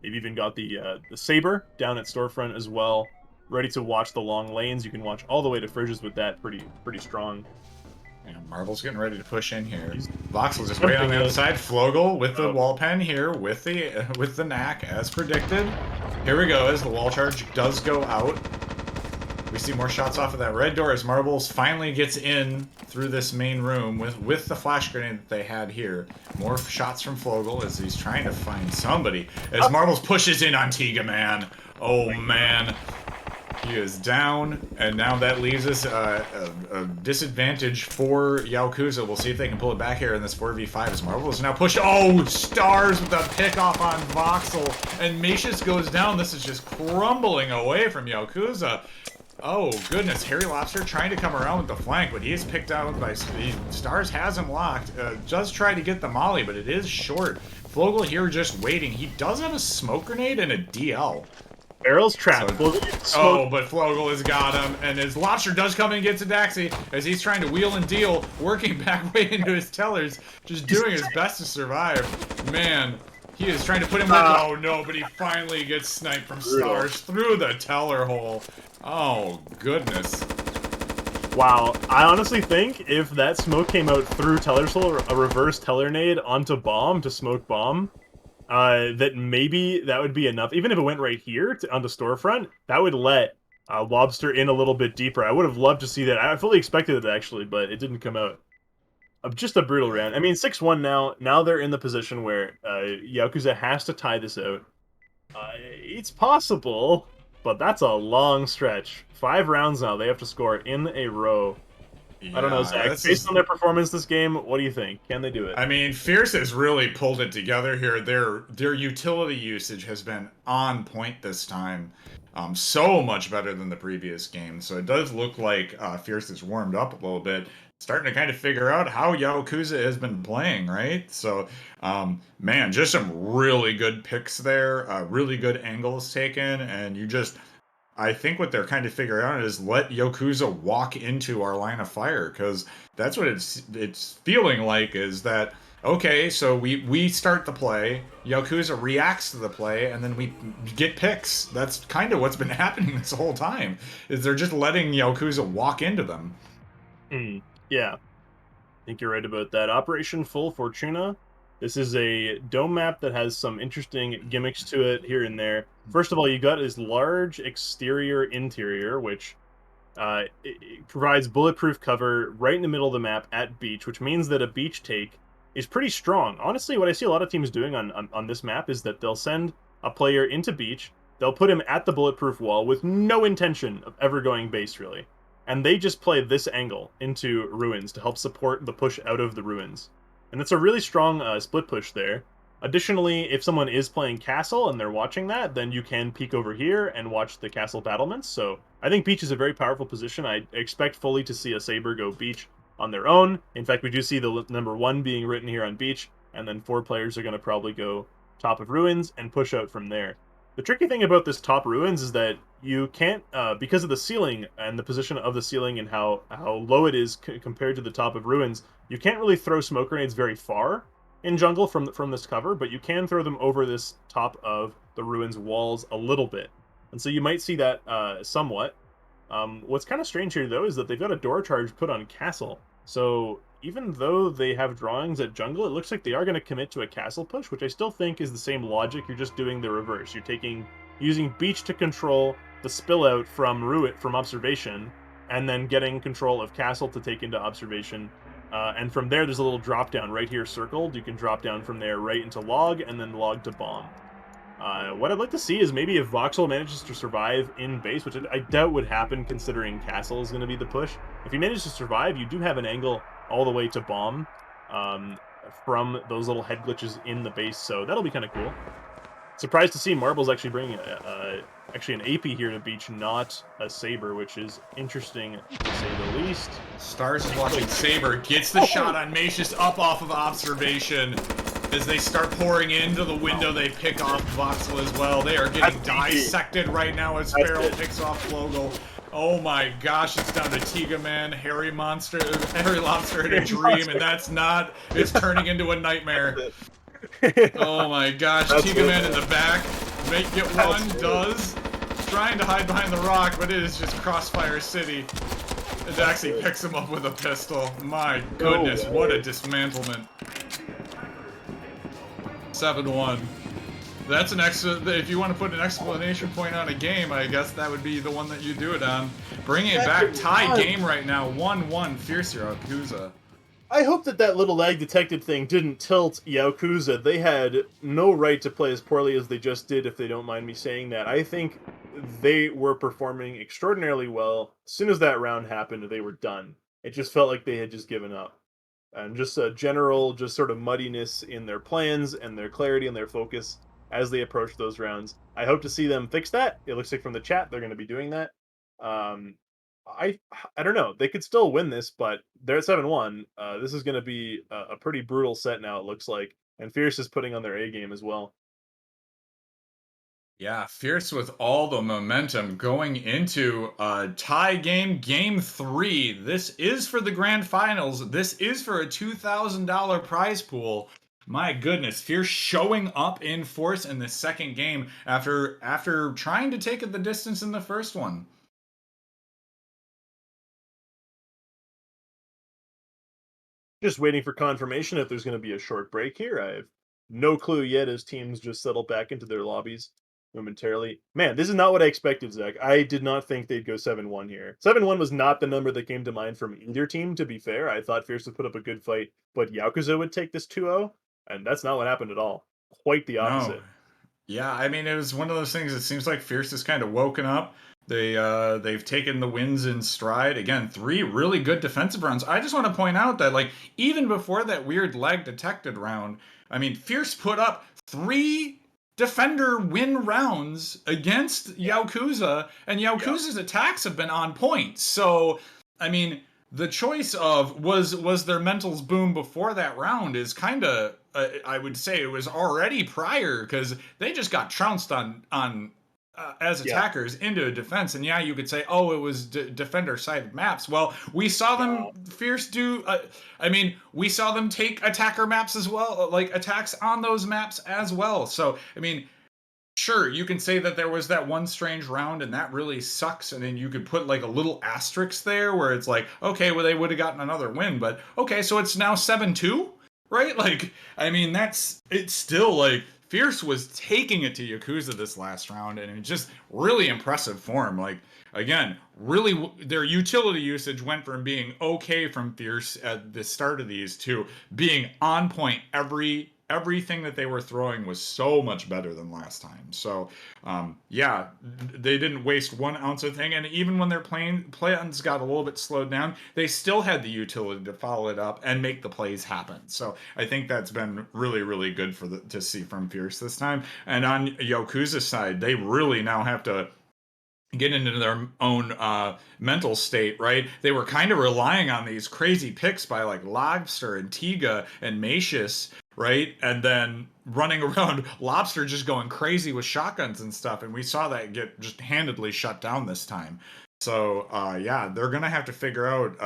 They've even got the Saber down at storefront as well, ready to watch the long lanes. You can watch all the way to fridges with that, pretty strong. And Marvel's getting ready to push in here. He's Voxel just wait on the attempting other it. side. Flogel with the Oh, wall pen here with the knack as predicted. Here we go as the wall charge does go out. We see more shots off of that red door as Marbles finally gets in through this main room with the flash grenade that they had here. More shots from Flogel as he's trying to find somebody. As Marbles pushes in on Tiga Man. Oh man. He is down, and now that leaves us a disadvantage for Yaokuza. We'll see if they can pull it back here in this 4v5 as Marvel is now pushed. Oh, Stars with the pick off on Voxel, and Macius goes down. This is just crumbling away from Yakuza. Oh, goodness. Harry Lobster trying to come around with the flank, but he is picked out by... Stars has him locked. Does try to get the molly, but it is short. Flogel here just waiting. He does have a smoke grenade and a DL. Barrel's trapped. So, oh, but Flogel has got him, and his Lobster does come in and gets a Daxi as he's trying to wheel and deal, working back way into his tellers, just doing his best to survive. Man, he is trying to put him with... Oh, no, but he finally gets sniped from Stars through the teller hole. Oh, goodness. Wow, I honestly think if that smoke came out through Teller's hole, a reverse Teller nade onto bomb to smoke bomb, that maybe that would be enough. Even if it went right here onto storefront, that would let Lobster in a little bit deeper. I would have loved to see that. I fully expected it actually, but it didn't come out. Just a brutal round. I mean, 6-1 now. Now they're in the position where Yakuza has to tie this out. It's possible, but that's a long stretch. 5 rounds now. They have to score in a row. Yeah, I don't know, Zach. Based on their performance this game, what do you think? Can they do it? I mean, Fierce has really pulled it together here. Their utility usage has been on point this time. So much better than the previous game. So it does look like Fierce has warmed up a little bit. starting to kind of figure out how Yaokuza has been playing, right? So, man, just some really good picks there, really good angles taken, and I think what they're kind of figuring out is let Yakuza walk into our line of fire, because that's what it's feeling like, is that okay, so we start the play, Yakuza reacts to the play, and then we get picks. That's kind of what's been happening this whole time, is they're just letting Yakuza walk into them. Yeah, I think you're right about that. Operation Full Fortuna. This is a dome map that has some interesting gimmicks to it here and there. First of all, you got this large exterior interior, which it provides bulletproof cover right in the middle of the map at beach, which means that a beach take is pretty strong. Honestly, what I see a lot of teams doing on this map is that they'll send a player into beach, they'll put him at the bulletproof wall with no intention of ever going base, really. And they just play this angle into ruins to help support the push out of the ruins. And it's a really strong split push there. Additionally, if someone is playing castle and they're watching that, then you can peek over here and watch the castle battlements. So I think beach is a very powerful position. I expect fully to see a saber go beach on their own. In fact, we do see the number 1 being written here on beach, and then 4 players are going to probably go top of ruins and push out from there. The tricky thing about this top ruins is that you can't, because of the ceiling and the position of the ceiling and how low it is compared to the top of ruins, you can't really throw smoke grenades very far in jungle from this cover, but you can throw them over this top of the ruins walls a little bit. And so you might see that somewhat. What's kind of strange here, though, is that they've got a door charge put on castle. So even though they have drawings at jungle, it looks like they are going to commit to a castle push, which I still think is the same logic. You're just doing the reverse. You're using beach to control the spill out from observation, and then getting control of castle to take into observation. And from there, there's a little drop down right here circled. You can drop down from there right into log, and then log to bomb. What I'd like to see is maybe if Voxel manages to survive in base, which I doubt would happen considering Castle is going to be the push. If he manages to survive, you do have an angle all the way to bomb um, from those little head glitches in the base, so that'll be kind of cool. Surprised to see Marbles actually bringing actually an AP here to beach, not a Saber, which is interesting to say the least. Stars is watching Saber, gets the shot on Macius up off of observation. As they start pouring into the window, they pick off Voxel as well. They are getting dissected right now as Sparrow picks off Flogel. Oh my gosh, it's down to Tiga Man, Harry Lobster in a dream, and it's turning into a nightmare. Oh my gosh, Tiga Man in the back. Get one, does. Trying to hide behind the rock, but it is just Crossfire City. It actually picks him up with a pistol. My goodness, what a dismantlement. 7-1. That's an if you want to put an explanation point on a game, I guess that would be the one that you do it on. Bringing it back, tie game right now, 1-1, Fierce Yakuza. I hope that little lag detected thing didn't tilt Yaokuza. They had no right to play as poorly as they just did, if they don't mind me saying that. I think they were performing extraordinarily well. As soon as that round happened, they were done. It just felt like they had just given up. And just a general, just sort of muddiness in their plans and their clarity and their focus as they approach those rounds. I hope to see them fix that. It looks like from the chat they're going to be doing that. Um, I I don't know. They could still win this, but they're at 7-1. This is going to be a pretty brutal set now, it looks like. And Fierce is putting on their A game as well. Yeah, Fierce with all the momentum going into a tie game, game 3. This is for the grand finals. This is for a $2,000 prize pool. My goodness, Fierce showing up in force in the second game after trying to take it the distance in the first one. Just waiting for confirmation if there's going to be a short break here. I have no clue yet as teams just settle back into their lobbies momentarily. Man, this is not what I expected, Zach. I did not think they'd go 7-1 here. 7-1 was not the number that came to mind from either team, to be fair. I thought Fierce would put up a good fight, but Yakuza would take this 2-0, and that's not what happened at all. Quite the opposite. No. Yeah, I mean, it was one of those things. It seems like Fierce has kind of woken up. They've taken the wins in stride. Again, 3 really good defensive rounds. I just want to point out that, like, even before that weird lag detected round, I mean, Fierce put up 3 defender win rounds against Yaokuza, and Yaokuza's attacks have been on point. So, I mean, the choice of was their mentals boom before that round is kind of I would say it was already prior because they just got trounced on as Yeah. attackers into a defense, and yeah, you could say, oh, it was defender sided maps. Well, we saw them fierce do. I mean, we saw them take attacker maps as well, like attacks on those maps as well. So I mean, sure, you can say that there was that one strange round and that really sucks, and then you could put like a little asterisk there where it's like, okay, well, they would have gotten another win, but okay, so it's now 7-2, right? Like, I mean, it's still like Fierce was taking it to Yakuza this last round, and it's just really impressive form. Like, again, really, their utility usage went from being okay from Fierce at the start of these to being on point everything that they were throwing was so much better than last time. So, yeah, they didn't waste 1 ounce of thing. And even when their plans got a little bit slowed down, they still had the utility to follow it up and make the plays happen. So I think that's been really, really good to see from Fierce this time. And on Yakuza's side, they really now have to get into their own mental state, right? They were kind of relying on these crazy picks by like Lobster and Tiga and Macius, right? And then running around Lobster just going crazy with shotguns and stuff. And we saw that get just handedly shut down this time. So yeah, they're gonna have to figure out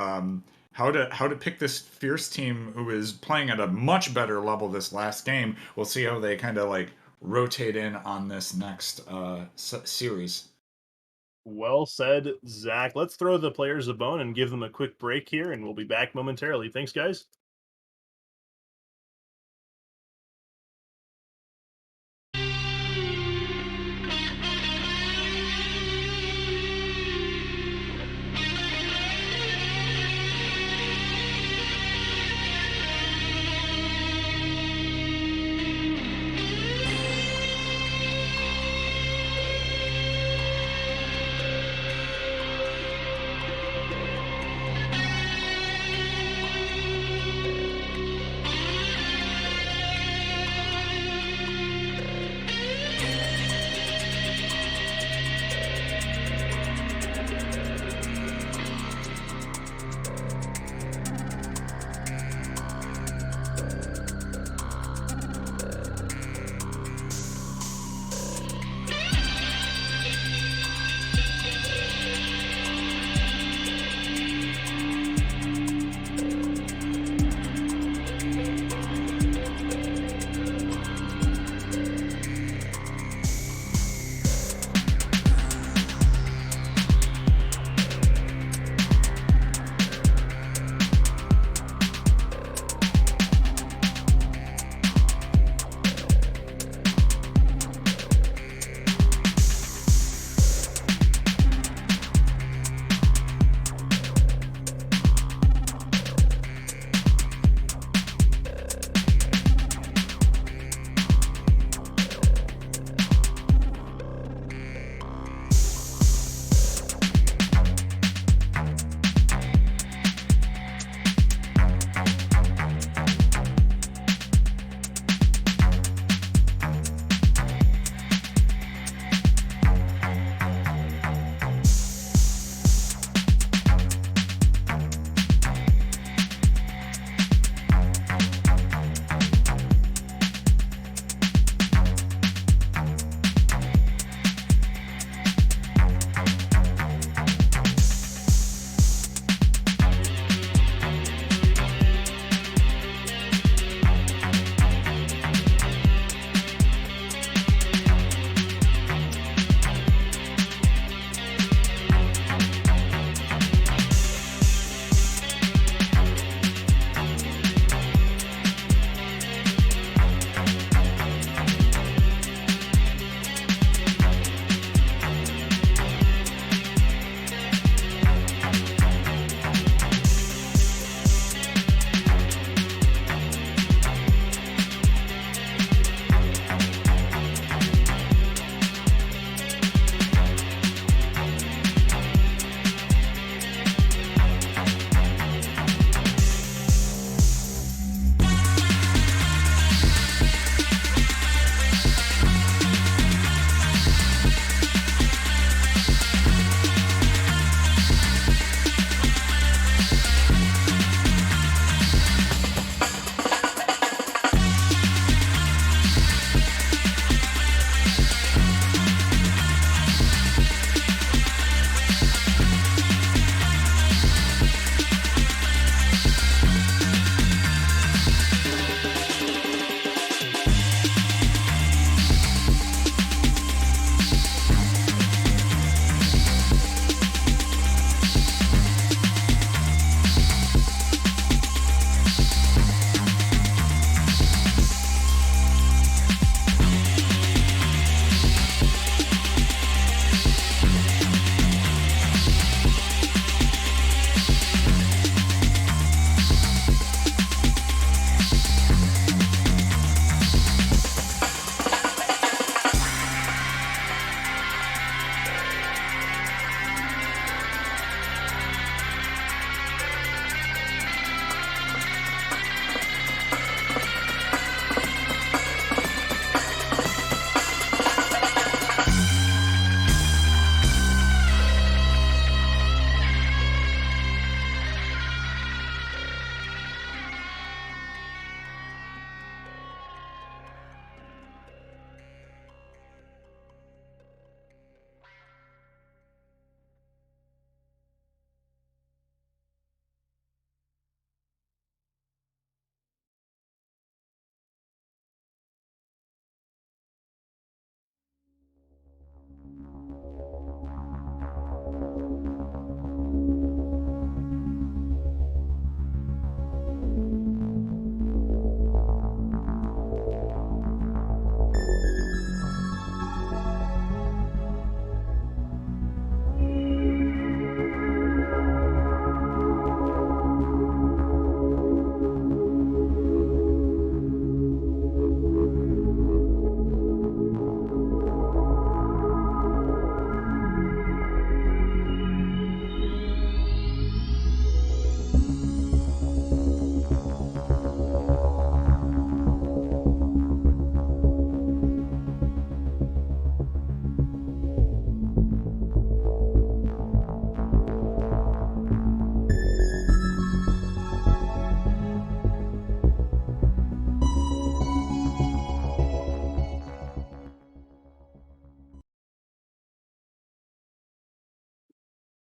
how to pick this Fierce team who is playing at a much better level this last game. We'll see how they kind of like rotate in on this next series. Well said, Zach. Let's throw the players a bone and give them a quick break here, and we'll be back momentarily. Thanks, guys.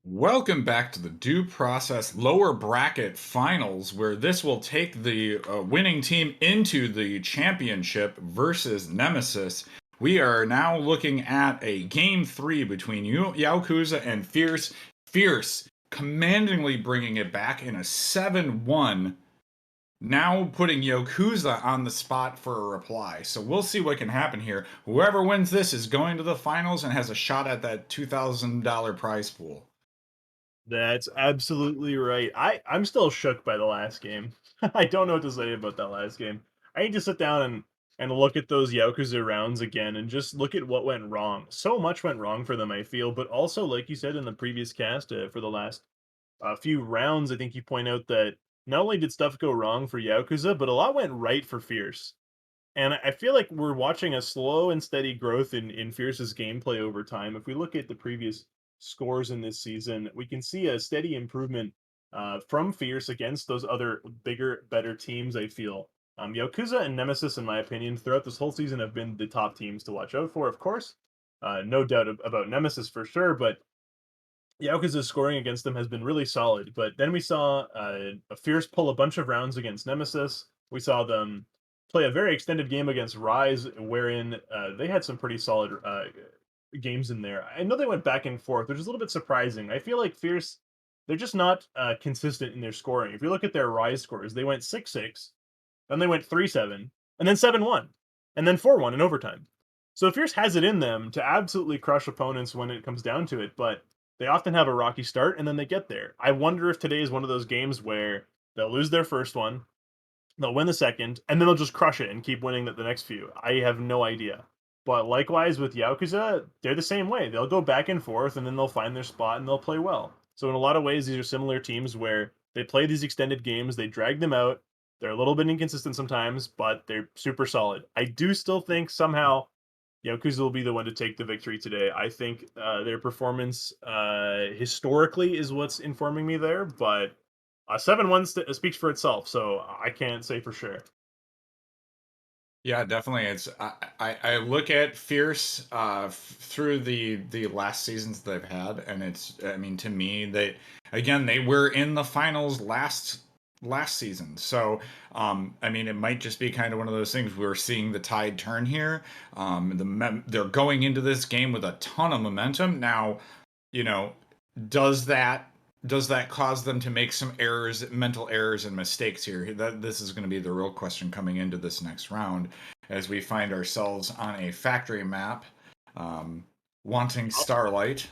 Welcome back to the Due Process Lower Bracket Finals, where this will take the winning team into the championship versus Nemesis. We are now looking at a game 3 between Yaokuza and Fierce. Fierce commandingly bringing it back in a 7-1, now putting Yakuza on the spot for a reply. So we'll see what can happen here. Whoever wins this is going to the finals and has a shot at that $2,000 prize pool. That's absolutely right. I'm still shook by the last game. I don't know what to say about that last game. I need to sit down and look at those Yakuza rounds again and just look at what went wrong. So much went wrong for them, I feel, but also, like you said in the previous cast, for the last few rounds, I think you point out that not only did stuff go wrong for Yakuza, but a lot went right for Fierce. And I feel like we're watching a slow and steady growth in Fierce's gameplay over time. If we look at the previous scores in this season, we can see a steady improvement from Fierce against those other bigger, better teams, I feel. Yakuza and Nemesis, in my opinion, throughout this whole season have been the top teams to watch out for, of course. No doubt about Nemesis for sure, but Yakuza's scoring against them has been really solid. But then we saw a Fierce pull a bunch of rounds against Nemesis. We saw them play a very extended game against Rise, wherein they had some pretty solid games in there. I know they went back and forth, which is a little bit surprising. I feel like Fierce, they're just not consistent in their scoring. If you look at their Rise scores, they went 6-6, then they went 3-7, and then 7-1, and then 4-1 in overtime. So Fierce has it in them to absolutely crush opponents when it comes down to it, but they often have a rocky start and then they get there. I wonder if today is one of those games where they'll lose their first one, they'll win the second, and then they'll just crush it and keep winning the next few. I have no idea. But likewise with Yakuza, they're the same way. They'll go back and forth and then they'll find their spot and they'll play well. So in a lot of ways, these are similar teams where they play these extended games, they drag them out. They're a little bit inconsistent sometimes, but they're super solid. I do still think somehow Yakuza will be the one to take the victory today. I think their performance historically is what's informing me there, but 7-1 speaks for itself, so I can't say for sure. Yeah, definitely. It's I look at Fierce through the last seasons they've had, and it's, I mean, to me, they, again, they were in the finals last season. So I mean, it might just be kind of one of those things, we're seeing the tide turn here. They're going into this game with a ton of momentum now. You know, does that cause them to make some errors, mental errors and mistakes here? This is going to be the real question coming into this next round, as we find ourselves on a factory map, wanting Starlight,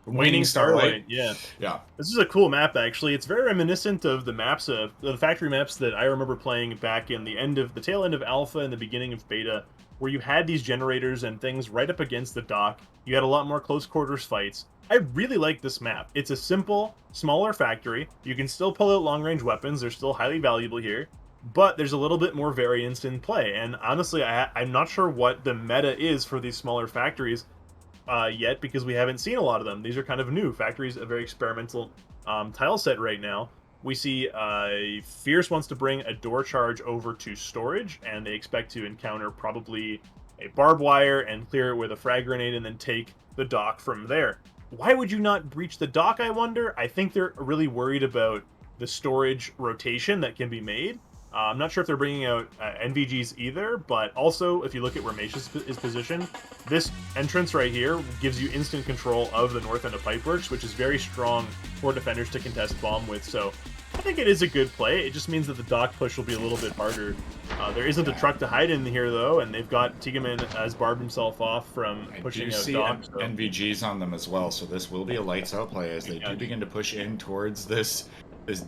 waning Waning Starlight. Starlight, yeah. Yeah. This is a cool map, actually. It's very reminiscent of the maps of the factory maps that I remember playing back in the tail end of Alpha and the beginning of Beta, where you had these generators and things right up against the dock. You had a lot more close quarters fights. I really like this map. It's a simple, smaller factory. You can still pull out long-range weapons. They're still highly valuable here, but there's a little bit more variance in play. And honestly, I'm not sure what the meta is for these smaller factories yet, because we haven't seen a lot of them. These are kind of new factories, a very experimental tile set right now. We see Fierce wants to bring a door charge over to storage, and they expect to encounter probably a barbed wire and clear it with a frag grenade and then take the dock from there. Why would you not breach the dock, I wonder? I think they're really worried about the storage rotation that can be made. I'm not sure if they're bringing out NVGs either, but also, if you look at where Mace is positioned, this entrance right here gives you instant control of the north end of Pipeworks, which is very strong for defenders to contest bomb with. So I think it is a good play. It just means that the dock push will be a little bit harder. There isn't a truck to hide in here, though, and they've got Tigaman has barbed himself off from pushing out dock. So. NVGs on them as well, so this will be a lights out play as they do begin to push in towards this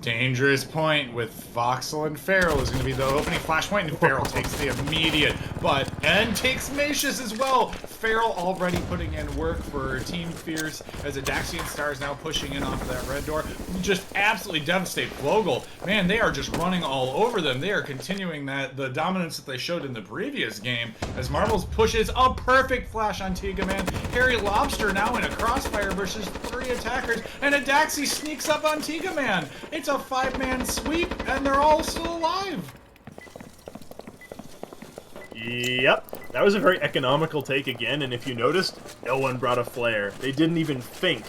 dangerous point with Voxel and Feral is going to be the opening flashpoint, and Feral takes the immediate butt and takes Macius as well. Feral already putting in work for Team Fierce as a Daxian Star is now pushing in off of that red door. Just absolutely devastate Vogel. Man, they are just running all over them. They are continuing the dominance that they showed in the previous game as Marbles pushes a perfect flash on Tigaman. Harry Lobster now in a crossfire versus 3 attackers, and a Daxi sneaks up on Tigaman. It's a 5-man sweep, and they're all still alive. Yep, that was a very economical take again, and if you noticed, no one brought a flare. They didn't even think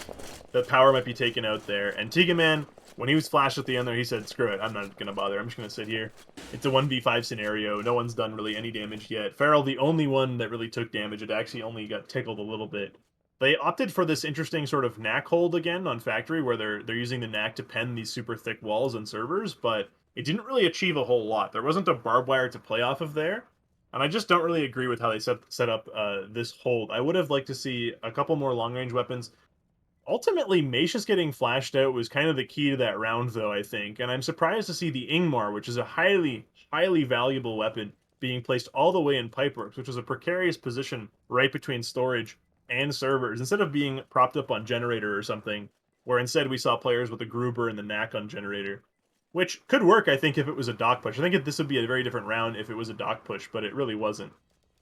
that power might be taken out there. And Tiga Man, when he was flashed at the end there, he said, screw it, I'm not gonna bother, I'm just gonna sit here. It's a 1v5 scenario, no one's done really any damage yet. Feral, the only one that really took damage, it actually only got tickled a little bit. They opted for this interesting sort of knack hold again on Factory, where they're using the knack to pen these super thick walls on servers, but it didn't really achieve a whole lot. There wasn't a barbed wire to play off of there, and I just don't really agree with how they set up this hold. I would have liked to see a couple more long range weapons. Ultimately, Macius getting flashed out was kind of the key to that round, though, I think, and I'm surprised to see the Ingmar, which is a highly valuable weapon, being placed all the way in Pipeworks, which was a precarious position right between storage and servers, instead of being propped up on Generator or something, where instead we saw players with the Gruber and the Knack on Generator, which could work, I think, if it was a dock push. I think this would be a very different round if it was a dock push, but it really wasn't.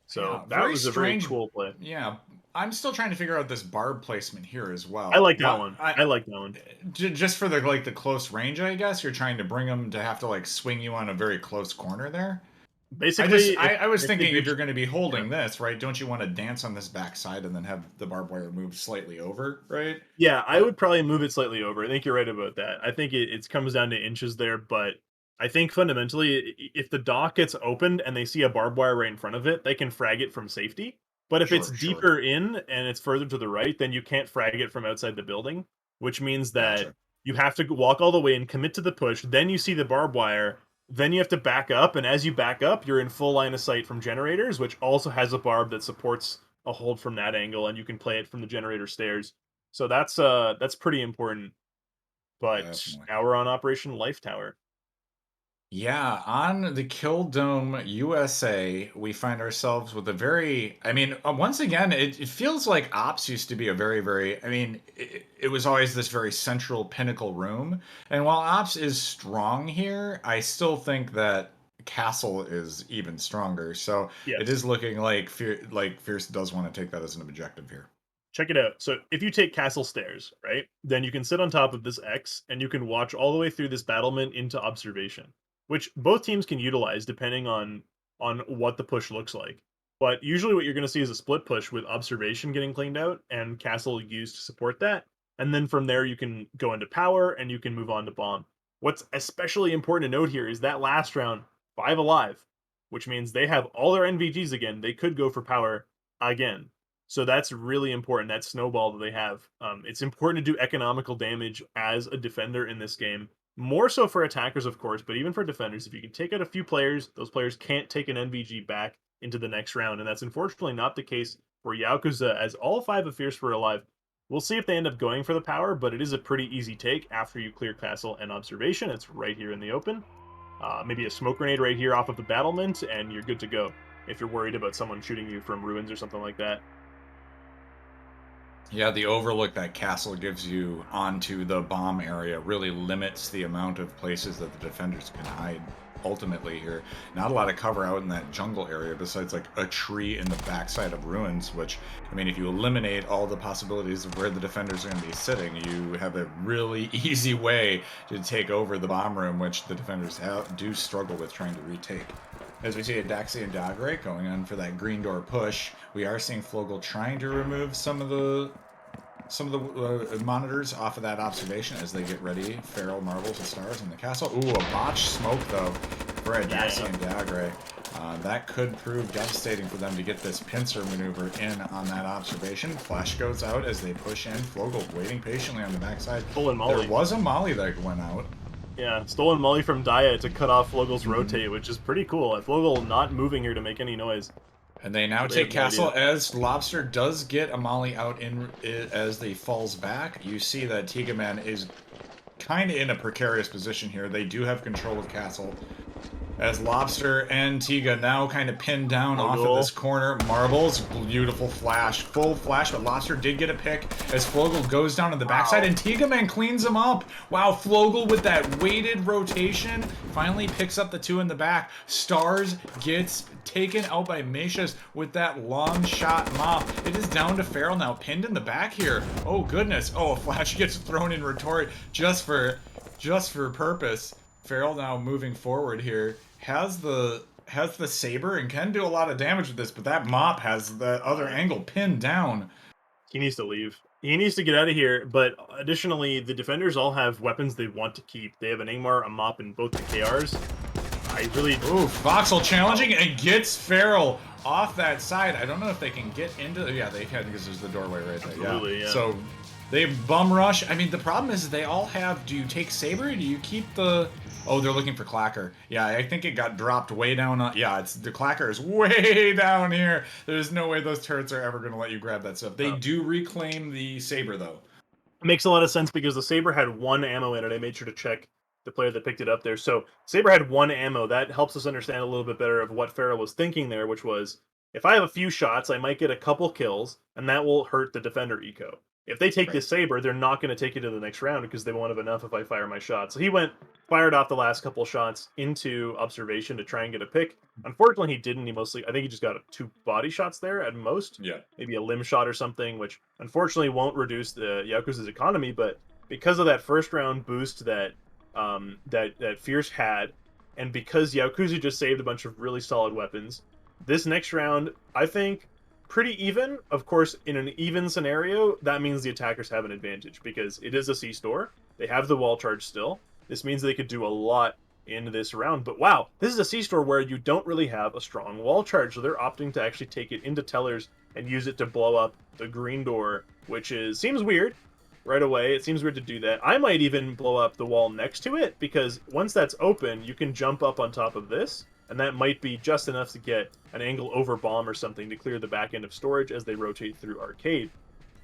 So Yeah, that very was a very strange. cool play. Yeah, I'm still trying to figure out this barb placement here as I well. like that What one. I like that one. just for the like the close range, I guess you're trying to bring them to have to like swing you on a very close corner there. Basically, I was if they thinking if breach, you're going to be yeah. holding this, right, don't you want to dance on this backside and then have the barbed wire move slightly over, right? Yeah, I But would probably move it slightly over. I think you're right about that. I think it comes down to inches there, but I think fundamentally, if the dock gets opened and they see a barbed wire right in front of it, they can frag it from safety. But if it's sure, sure. deeper in and it's further to the right, then you can't frag it from outside the building, which means that Gotcha. you have to walk all the way and commit to the push. Then you see the barbed wire. Then you have to back up, and as you back up, you're in full line of sight from generators, which also has a barb that supports a hold from that angle, and you can play it from the generator stairs. So that's pretty important. But Definitely. now we're on Operation Life Tower. Yeah, on the Kill Dome USA, we find ourselves with a very, I mean, once again, it feels like Ops used to be a I mean, it was always this very central pinnacle room. And while Ops is strong here, I still think that Castle is even stronger. So it Yes. is looking like Fierce does want to take that as an objective here. Check it out. So if you take Castle Stairs, right, then you can sit on top of this X and you can watch all the way through this battlement into observation, which both teams can utilize depending on what the push looks like. But usually what you're going to see is a split push with observation getting cleaned out and Castle used to support that. And then from there you can go into power and you can move on to bomb. What's especially important to note here is that last round, 5 alive, which means they have all their NVGs again. They could go for power again. So that's really important. That snowball that they have. It's important to do economical damage as a defender in this game. More so for attackers, of course, but even for defenders, if you can take out a few players, those players can't take an NVG back into the next round, and that's unfortunately not the case for Yaokuza, as all 5 of Fierce were alive. We'll see if they end up going for the power, but it is a pretty easy take after you clear Castle and Observation. It's right here in the open. Maybe a smoke grenade right here off of the battlement, and you're good to go if you're worried about someone shooting you from ruins or something like that. Yeah, the overlook that castle gives you onto the bomb area really limits the amount of places that the defenders can hide. Ultimately, here, not a lot of cover out in that jungle area besides like a tree in the backside of ruins. Which, I mean, if you eliminate all the possibilities of where the defenders are going to be sitting, you have a really easy way to take over the bomb room, which the defenders do struggle with trying to retake. As we see a Daxi and Dogray going on for that green door push, we are seeing Flogel trying to remove some of the monitors off of that observation as they get ready. Feral, Marbles, and Stars in the castle. Ooh, a botched smoke though for a Daxi Yeah. and Dagray. That could prove devastating for them to get this pincer maneuver in on that observation. Flash goes out as they push in. Flogel waiting patiently on the backside. Stolen There Molly. was a Molly that went out. Yeah, stolen Molly from Daya to cut off Flogel's Mhm. rotate, which is pretty cool. Flogel not moving here to make any noise, And they now so they have take no idea. castle as Lobster does get a Molly out as they falls back. You see that Tiga Man is kind of in a precarious position here. They do have control of castle. As Lobster and Tiga now kind of pinned down off of this Flogel. corner. Marbles, beautiful flash, full flash, but Lobster did get a pick as Flogel goes down to the backside Wow. and Tiga Man cleans him up. Wow, Flogel with that weighted rotation finally picks up the 2 in the back. Stars gets taken out by Macius with that long shot mop. It is down to Feral now, pinned in the back here. Oh goodness. Oh, a flash gets thrown in retort just for purpose. Feral now moving forward here has the has the saber and can do a lot of damage with this, but that mop has the other angle pinned down. He needs to leave. He needs to get out of here, but additionally, the defenders all have weapons they want to keep. They have an Angmar, a Mop, and both the KRs. I really... Ooh, Voxel challenging and gets Feral off that side. I don't know if they can get into... Yeah, they can because there's the doorway right there. Absolutely, yeah. So they bum rush. I mean, the problem is they all have... Do you take Saber or do you keep the... Oh, they're looking for Clacker. Yeah, I think it got dropped way down. Yeah, it's the Clacker is way down here. There's no way those turrets are ever going to let you grab that stuff. They do reclaim the Saber, though. It makes a lot of sense because the Saber had 1 ammo in it. I made sure to check the player that picked it up there. So Saber had 1 ammo. That helps us understand a little bit better of what Farrell was thinking there, which was, if I have a few shots, I might get a couple kills, and that will hurt the defender eco. If they take the Saber, they're not going to take it to the next round because they won't have enough if I fire my shot. So he fired off the last couple shots into observation to try and get a pick. Unfortunately, he didn't. I think he just got 2 body shots there at most. Yeah. Maybe a limb shot or something, which unfortunately won't reduce the Yakuza's economy. But because of that first round boost that that Fierce had, and because Yakuza just saved a bunch of really solid weapons, this next round, I think, pretty even. Of course, in an even scenario, that means the attackers have an advantage because it is a C-store. They have the wall charge still. This means they could do a lot in this round. But wow, this is a C-store where you don't really have a strong wall charge, so they're opting to actually take it into tellers and use it to blow up the green door, which seems weird right away. It seems weird to do that. I might even blow up the wall next to it, because once that's open, you can jump up on top of this, and that might be just enough to get an angle over bomb or something to clear the back end of storage as they rotate through arcade.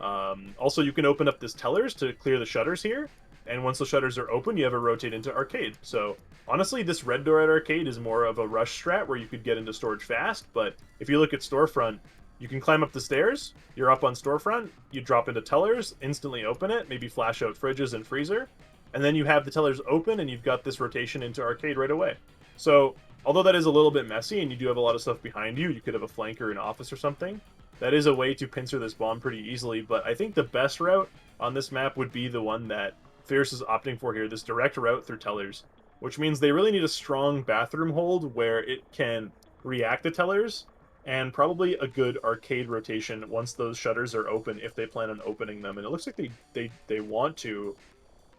Also, you can open up this tellers to clear the shutters here, and once the shutters are open, you have a rotate into arcade. So honestly, this red door at arcade is more of a rush strat where you could get into storage fast, but if you look at storefront, you can climb up the stairs, you're up on storefront, you drop into tellers, instantly open it, maybe flash out fridges and freezer, and then you have the tellers open and you've got this rotation into arcade right away. So although that is a little bit messy and you do have a lot of stuff behind you, you could have a flanker in office or something, that is a way to pincer this bomb pretty easily. But I think the best route on this map would be the one that Fierce is opting for here, this direct route through tellers, which means they really need a strong bathroom hold where it can react to tellers, and probably a good arcade rotation once those shutters are open, if they plan on opening them. And it looks like they want to,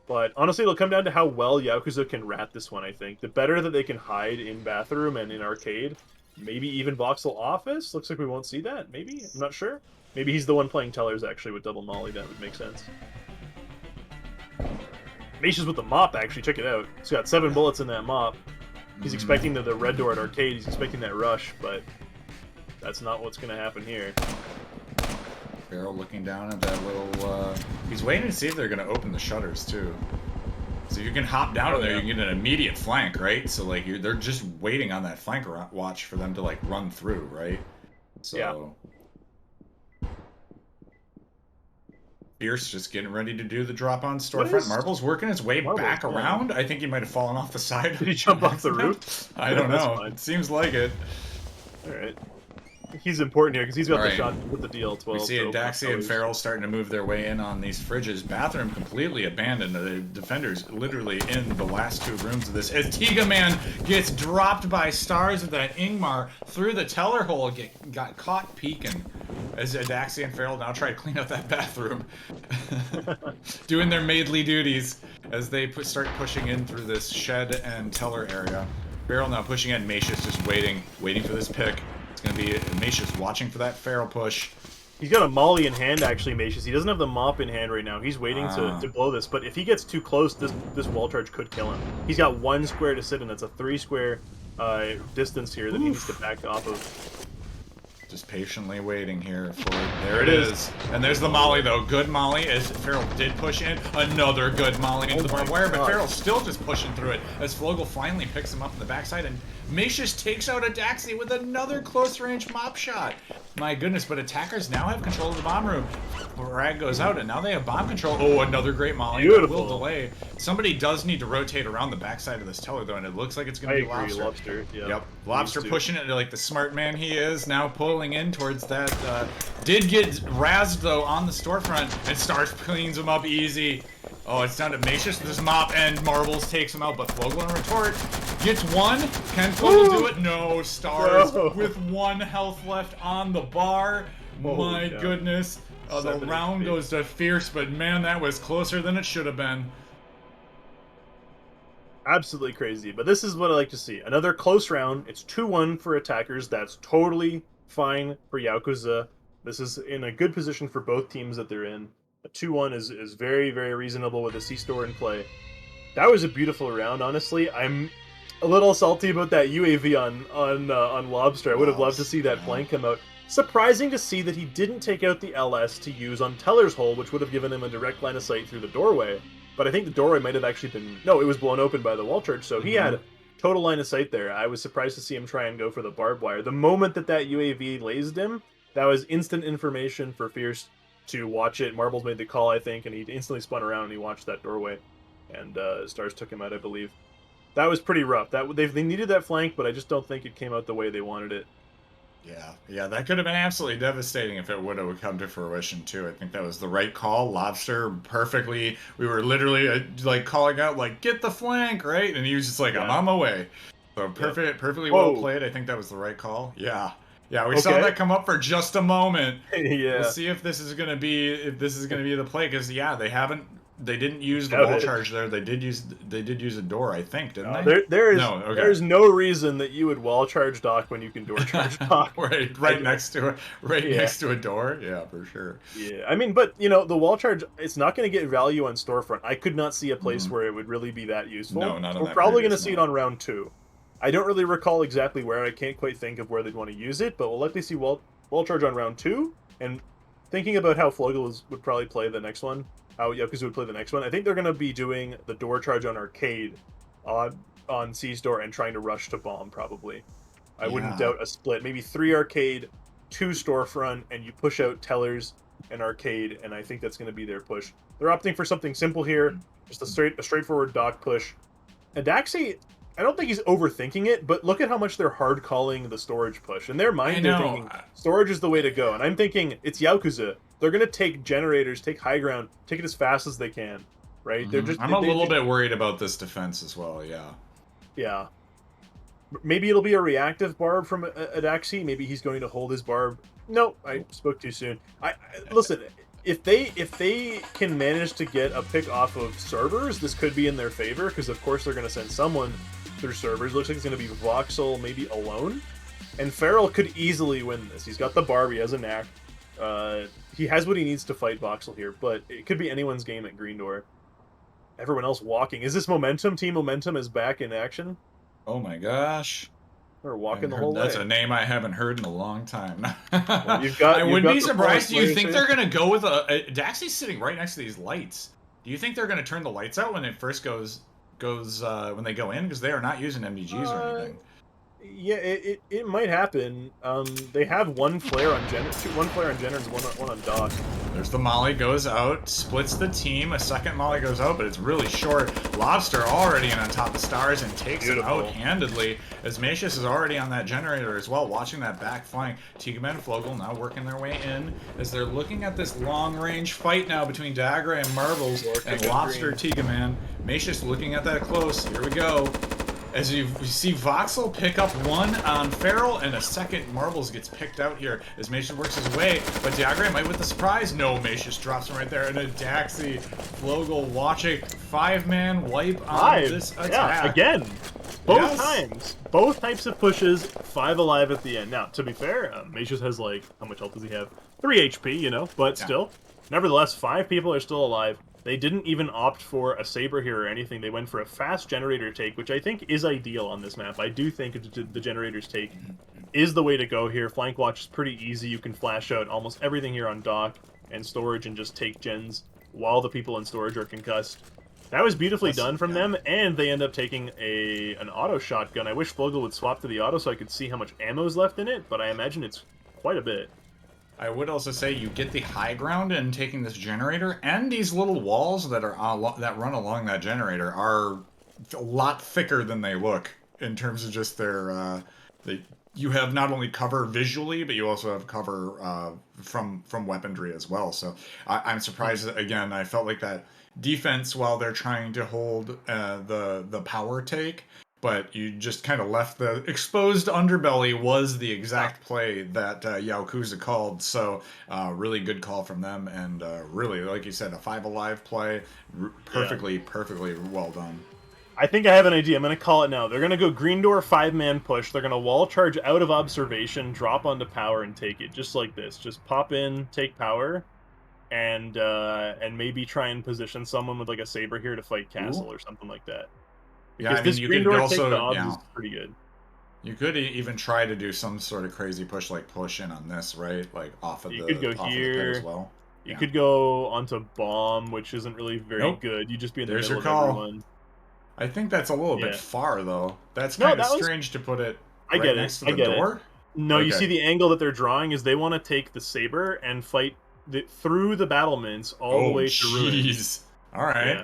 but honestly, it'll come down to how well Yakuza can rat this one, I think. The better that they can hide in bathroom and in arcade, maybe even voxel office. Looks like we won't see that, maybe? I'm not sure. Maybe he's the one playing tellers, actually, with double molly. That would make sense. Macia's with the mop, actually. Check it out. He's got 7 bullets in that mop. He's expecting the red door at arcade. He's expecting that rush, but that's not what's going to happen here. Barrel looking down at that little... He's waiting to see if they're going to open the shutters, too. So you can hop down in there, you can get an immediate flank, right? So, like, they're just waiting on that flank watch for them to, like, run through, right? So... Yeah. Fierce just getting ready to do the drop on storefront. Marble's working his way back around. I think he might have fallen off the side. Did he jump off the roof? I don't know. It seems like it. Alright. He's important here because he's got the shot with the DL-12. We see Daxi and Farrell starting to move their way in on these fridges. Bathroom completely abandoned. The defenders literally in the last 2 rooms of this. As Tiga Man gets dropped by stars with that Ingmar through the teller hole, got caught peeking. As Daxi and Farrell now try to clean up that bathroom. Doing their maidly duties as they start pushing in through this shed and teller area. Farrell now pushing in. Macia's just waiting for this pick. Going to be Macia's watching for that Feral push. He's got a molly in hand, actually, Macia's. He doesn't have the mop in hand right now. He's waiting to blow this, but if he gets too close, this wall charge could kill him. He's got 1 square to sit in. That's a 3 square distance here that he needs to back off of. Just patiently waiting here for it. There it is. And there's the molly, though. Good molly, as Feral did push in. Another good molly into the barbed wire, but Feral's still just pushing through it as Flogel finally picks him up in the backside, and Macius takes out a Daxi with another close-range mop shot. My goodness, but attackers now have control of the bomb room. Rag goes out, and now they have bomb control. Oh, another great molly. Beautiful. Will delay. Somebody does need to rotate around the backside of this teller, though, and it looks like it's going to be Lobster. Yep. Lobster pushing it like the smart man he is, now pulling in towards that. Did get razzed, though, on the storefront, and Stars cleans him up easy. Oh, it's down to Macius with his mop, and Marbles takes him out, but Flogel and retort. Gets one. Can Fogel do it? No. Stars No. with 1 health left on the bar. Holy My cow. goodness. The 7 round HP. goes to Fierce, but man, that was closer than it should have been. Absolutely crazy. But this is what I like to see. Another close round. It's 2-1 for attackers. That's totally fine for Yaokuza. This is in a good position for both teams that they're in. A 2-1 is very, very reasonable with a C-store in play. That was a beautiful round, honestly. I'm a little salty about that UAV on Lobster. I would have loved to see that flank come out. Surprising to see that he didn't take out the LS to use on Teller's hole, which would have given him a direct line of sight through the doorway. But I think the doorway might have actually been... No, it was blown open by the wall charge, so he had total line of sight there. I was surprised to see him try and go for the barbed wire. The moment that UAV lased him, that was instant information for Fierce to watch it. Marbles made the call, I think, and he instantly spun around and he watched that doorway. And Stars took him out, I believe. That was pretty rough. They needed that flank, but I just don't think it came out the way they wanted it. Yeah, that could have been absolutely devastating if it would have come to fruition too. I think that was the right call. Lobster perfectly. We were literally like calling out like get the flank, right? And he was just like I'm on my way. So perfectly well played. I think that was the right call. Yeah, we saw that come up for just a moment. Yeah. We'll see if this is gonna be the play because they didn't use the wall charge there. They did use a door, I think, didn't they? There's no reason that you would wall charge Doc when you can door charge Doc. right next to a door. Yeah, for sure. Yeah, I mean, but the wall charge, it's not going to get value on storefront. I could not see a place where it would really be that useful. No, not on We're that probably going to previous see it on round 2. I don't really recall exactly where. I can't quite think of where they'd want to use it, but we'll likely see wall charge on round 2. And thinking about how Flogel would probably play the next one, how Yakuza would play the next one, I think they're going to be doing the door charge on arcade on C's door and trying to rush to bomb, probably. I wouldn't doubt a split. Maybe 3 arcade, 2 storefront, and you push out tellers and arcade, and I think that's going to be their push. They're opting for something simple here, just a straightforward Doc push. Adaxi, I don't think he's overthinking it, but look at how much they're hard calling the storage push. In their mind, they're thinking storage is the way to go, and I'm thinking it's Yakuza. They're going to take generators, take high ground, take it as fast as they can, right? I'm a little bit worried about this defense as well. Yeah. Maybe it'll be a reactive barb from Adaxi. Maybe he's going to hold his barb. No, I spoke too soon. Listen. If they can manage to get a pick off of servers, this could be in their favor because of course they're going to send someone through servers. Looks like it's going to be Voxel, maybe alone, and Farrell could easily win this. He's got the barb. He has a knack. He has what he needs to fight Voxel here, but it could be anyone's game at Green Door. Everyone else walking. Is this Momentum? Team Momentum is back in action. Oh my gosh. They're walking the whole way. That's a name I haven't heard in a long time. Well, I wouldn't be surprised. Do you think they're going to go with Daxi's sitting right next to these lights. Do you think they're going to turn the lights out when it first goes when they go in? Because they are not using MDGs or anything. Yeah, it might happen. They have one flare on Jenner, and one on Doc. There's the molly goes out, splits the team. A second molly goes out, but it's really short. Lobster already in on top of Stars and takes him out handedly. As Macius is already on that generator as well, watching that back flank. Tigaman and Flogel now working their way in as they're looking at this long-range fight now between Dagger and Marbles and Lobster Tigaman. Macius looking at that close. Here we go. As you see Voxel pick up one on Farrell, and a second Marbles gets picked out here as Macius works his way. But Diagre might with the surprise. No, Macius drops him right there. And a Daxi Flogel watching 5-man wipe on this attack. Yeah, again. Both times. Both types of pushes, 5 alive at the end. Now, to be fair, Macius has like, how much health does he have? 3 HP, but still. Nevertheless, 5 people are still alive. They didn't even opt for a Saber here or anything. They went for a fast generator take, which I think is ideal on this map. I do think the generator's take is the way to go here. Flank watch is pretty easy. You can flash out almost everything here on dock and storage and just take gens while the people in storage are concussed. That was beautifully done from them, and they end up taking an auto shotgun. I wish Vogel would swap to the auto so I could see how much ammo's left in it, but I imagine it's quite a bit. I would also say you get the high ground in taking this generator, and these little walls that are that run along that generator are a lot thicker than they look in terms of just their. You have not only cover visually, but you also have cover from weaponry as well. So I'm surprised that, again, I felt like that defense while they're trying to hold the power take. but you just kind of left the exposed underbelly was the Yeah, exact play that Yaokuza called. So really good call from them, and really, like you said, a 5 alive play, yeah. perfectly well done. I think I have an idea. I'm going to call it now. They're going to go green door 5-man push. They're going to wall charge out of observation, drop onto power, and take it just like this. Just pop in, take power, and maybe try and position someone with like a saber here to fight Ooh. castle or something like that. Yeah, Because I mean, this you green could door take the also, obs yeah, is pretty good. you could even try to do some sort of crazy push, like push in on this, right? Like You could go off of the pit as here. well. You Yeah. could go onto bomb, which isn't really very Nope. good. You just be in the There's middle your of call. everyone. I think that's a little bit Yeah. far, though. That's No, kind of that was. strange to put it I right get it. next to I the get it. door. No, you see Okay. the angle that they're drawing is they want to take the saber and fight through the battlements all the Oh, way to ruins. jeez. All right. Yeah.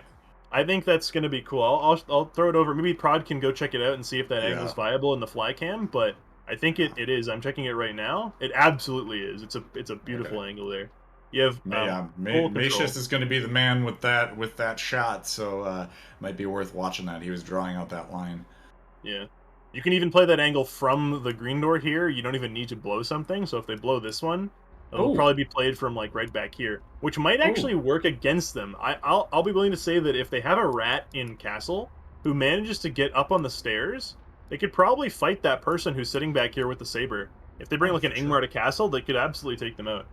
I think that's going to be cool. I'll throw it over. Maybe Prod can go check it out and see if that angle's Yeah. viable in the fly cam, but I think it is. I'm checking it right now. It absolutely is. It's a Okay. beautiful angle there. You have full Macius control. is going to be the man with that shot, so might be worth watching that. He was drawing out that line. Yeah. You can even play that angle from the green door here. You don't even need to blow something. So if they blow this one, it'll Oh, probably be played from like right back here, which might oh, actually work against them. I'll be willing to say that if they have a rat in castle who manages to get up on the stairs, they could probably fight that person who's sitting back here with the saber. If they bring oh, like an for sure. Ingmar to castle, they could absolutely take them out.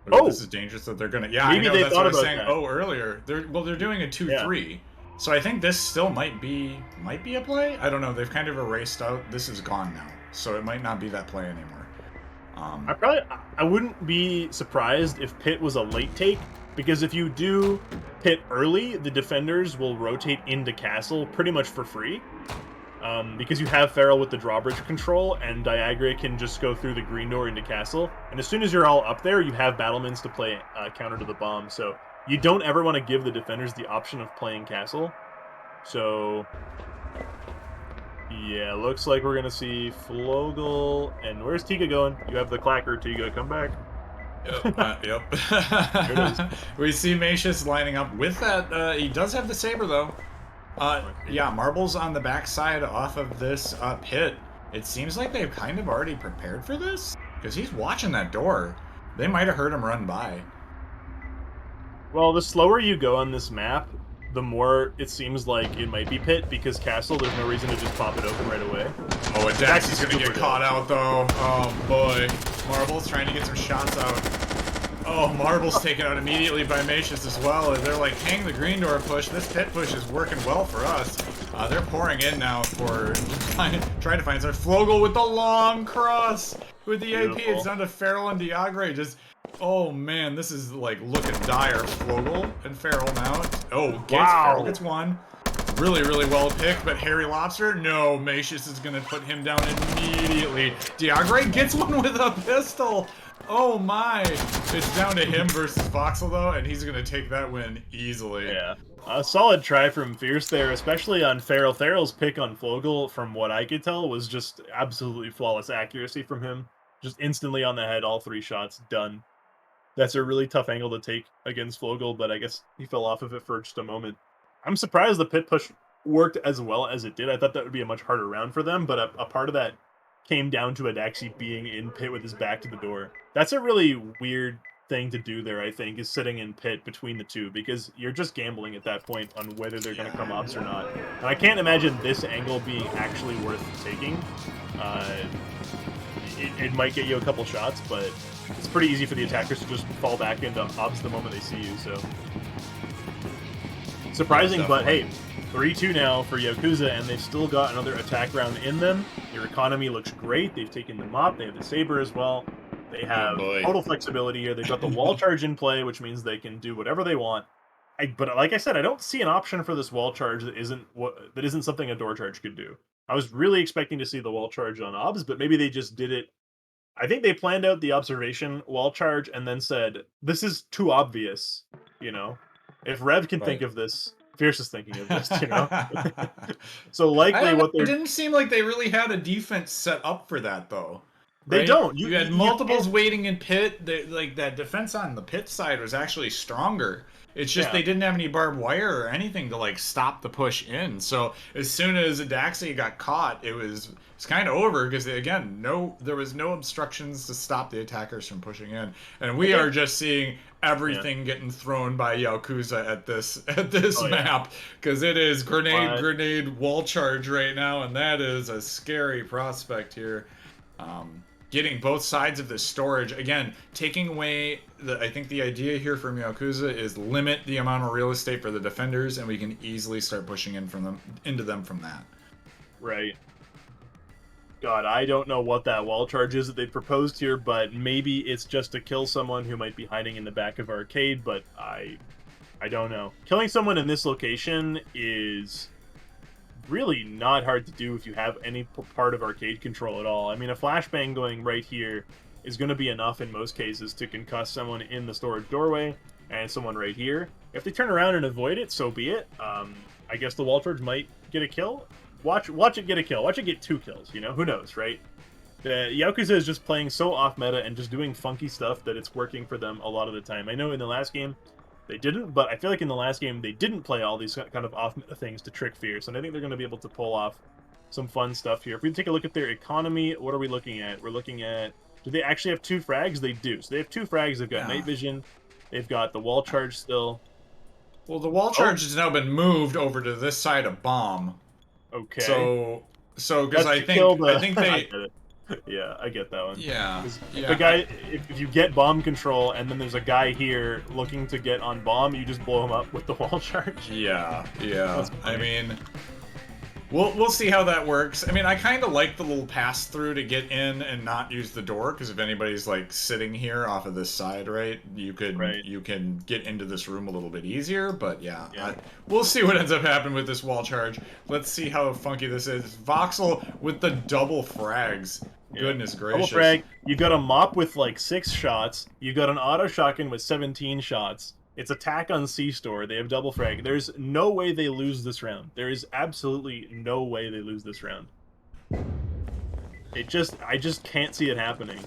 Okay, this Oh, is dangerous that they're gonna. Yeah, I maybe know. they That's what thought I was about saying. that. Oh, earlier. They're doing a two Yeah. three, so I think this still might be a play. I don't know. They've kind of erased out. This is gone now, so it might not be that play anymore. I Um, probably I wouldn't be surprised if Pitt was a late take because if you do Pitt early, the defenders will rotate into castle pretty much for free. Because you have Farrell with the drawbridge control, and Diagra can just go through the green door into castle. And as soon as you're all up there, you have battlements to play counter to the bomb. So you don't ever want to give the defenders the option of playing castle. So yeah, looks like we're gonna see Flogel. And where's Tika going? You have the clacker, Tika. Come back. Yep. There it is. Yep. We see Macius lining up with that. He does have the saber though. Okay. Yeah, marbles on the backside off of this pit. It seems like they've kind of already prepared for this because he's watching that door. They might have heard him run by. Well, the slower you go on this map, the more it seems like it might be pit because castle. There's no reason to just pop it open right away. Oh, and It's actually Daxy's gonna super get caught good. out though. Oh boy, Marbles trying to get some shots out. Oh, Marbles taken out immediately by Macius as well. They're like, hang the green door push. This pit push is working well for us. They're pouring in now for trying to find some. Flogel with the long cross with the AP. It's Beautiful. down to Farrell and Diagre. Just, oh man, this is like looking dire. Flogel and Farrell now. Oh, Farrell Wow. gets one. Really well picked, but Harry Lobster, no, Macius is gonna put him down immediately. Diagre gets one with a pistol. Oh my! It's down to him versus Voxel though, and he's gonna take that win easily. Yeah. A solid try from Fierce there, especially on Farrell. Farrell's pick on Flogel, from what I could tell, was just absolutely flawless accuracy from him. Just instantly on the head, all 3 shots, done. That's a really tough angle to take against Flogel, but I guess he fell off of it for just a moment. I'm surprised the pit push worked as well as it did. I thought that would be a much harder round for them, but a part of that came down to it actually being in pit with his back to the door. That's a really weird thing to do there, I think, is sitting in pit between the two, because you're just gambling at that point on whether they're going to come ops or not. And I can't imagine this angle being actually worth taking. Uh, it might get you a couple shots, but it's pretty easy for the attackers to just fall back into ops the moment they see you, so. Surprising, Yeah, but definitely. hey, 3-2 now for Yakuza, and they've still got another attack round in them. Their economy looks great. They've taken the mop. They have the saber as well. They Oh have boy. total flexibility here. They've got the wall charge in play, which means they can do whatever they want. But like I said, I don't see an option for this wall charge that isn't something a door charge could do. I was really expecting to see the wall charge on obs, but maybe they just did it. I think they planned out the observation wall charge and then said, "This is too obvious." You know, if Rev can think Right. of this, Fierce is thinking of this. You know, I so likely don't know. what It they're didn't seem like they really had a defense set up for that though. They right? don't. You had You multiples can't. waiting in pit. Like that defense on the pit side was actually stronger. It's just Yeah. they didn't have any barbed wire or anything to like stop the push in. So as soon as Adaxia got caught, it's kind of over because again, there was no obstructions to stop the attackers from pushing in, and I we are think. just seeing Yeah. everything getting thrown by Yakuza at this Oh yeah. map because it is But grenade wall charge right now, and that is a scary prospect here. Getting both sides of the storage again, taking away the. I think the idea here from Yakuza is limit the amount of real estate for the defenders, and we can easily start pushing into them from that. right. God, I don't know what that wall charge is that they proposed here, but maybe it's just to kill someone who might be hiding in the back of arcade. But I don't know. Killing someone in this location is really not hard to do if you have any part of arcade control at all. I mean, a flashbang going right here is going to be enough in most cases to concuss someone in the storage doorway and someone right here. If they turn around and avoid it, so be it. I guess the wall charge might get a kill. Watch it get a kill. Watch it get 2 kills, you know? Who knows, right? The Yakuza is just playing so off meta and just doing funky stuff that it's working for them a lot of the time. I know in the last game they didn't, but I feel like in the last game they didn't play all these kind of off meta things to trick Fierce, and I think they're going to be able to pull off some fun stuff here. If we take a look at their economy, what are we looking at? We're looking at, do they actually have 2 frags? They do. So they have 2 frags. They've got Yeah. night vision. They've got the wall charge still. Well, the wall charge has now been moved over to this side of bomb. Okay. So because That's to kill I the... think I they get it. Yeah, I get that one. yeah 'Cause if the yeah guy, if you get bomb control and then there's a guy here looking to get on bomb, you just blow him up with the wall charge. yeah. That's I funny. mean, we'll see how that works. I mean, I kind of like the little pass through to get in and not use the door because if anybody's like sitting here off of this side, right, Right. you can get into this room a little bit easier. But yeah, Yeah. we'll see what ends up happening with this wall charge. Let's see how funky this is. Voxel with the double frags. Yeah. Goodness Double gracious. frag. You got a mop with like 6 shots. You got an auto shotgun with 17 shots. It's attack on C-store. They have double frag. There's no way they lose this round. There is absolutely no way they lose this round. I just can't see it happening.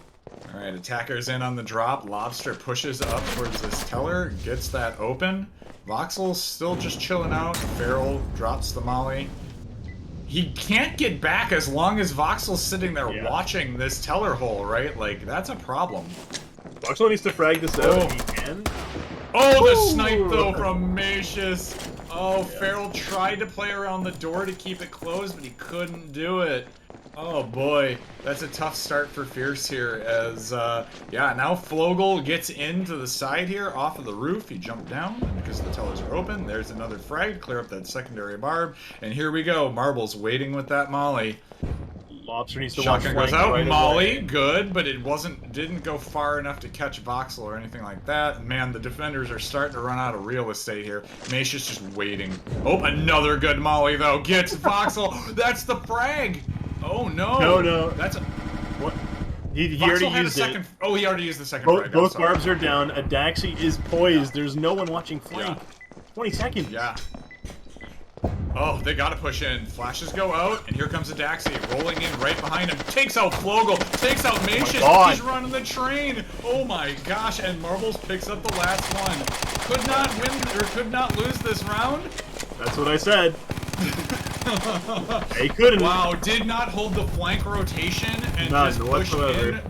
All right, attackers in on the drop. Lobster pushes up towards this teller, gets that open. Voxel's still just chilling out. Feral drops the molly. He can't get back as long as Voxel's sitting there watching this teller hole, right? Like, that's a problem. Voxel needs to frag this out if he can. Oh, the Woo! snipe, though, from Macius. Oh, Feral tried to play around the door to keep it closed, but he couldn't do it. Oh, boy. That's a tough start for Fierce here as, yeah, now Flogel gets into the side here off of the roof. He jumped down because the tellers are open. There's another frag to clear up that secondary barb. And here we go. Marble's waiting with that molly. Lobster needs to Shotgun watch goes out. right Molly, away. good, but it didn't go far enough to catch Voxel or anything like that. Man, the defenders are starting to run out of real estate here. Macius just waiting. Oh, another good Molly, though. Gets Voxel. That's the frag. Oh, no. No. That's a... What? He Voxel already had a used second... it. Oh, he already used the second frag. Both barbs are down. Adaxi is poised. There's no one watching flank. Yeah. 20 seconds. Yeah. Oh, they gotta push in. Flashes go out, and here comes Adaxi rolling in right behind him. Takes out Flogel, takes out Macius. God. He's running the train. Oh my gosh, and Marbles picks up the last one. Could not win, or could not lose this round. That's what I said. He couldn't. Wow, did not hold the flank rotation and None just pushed whatsoever. in.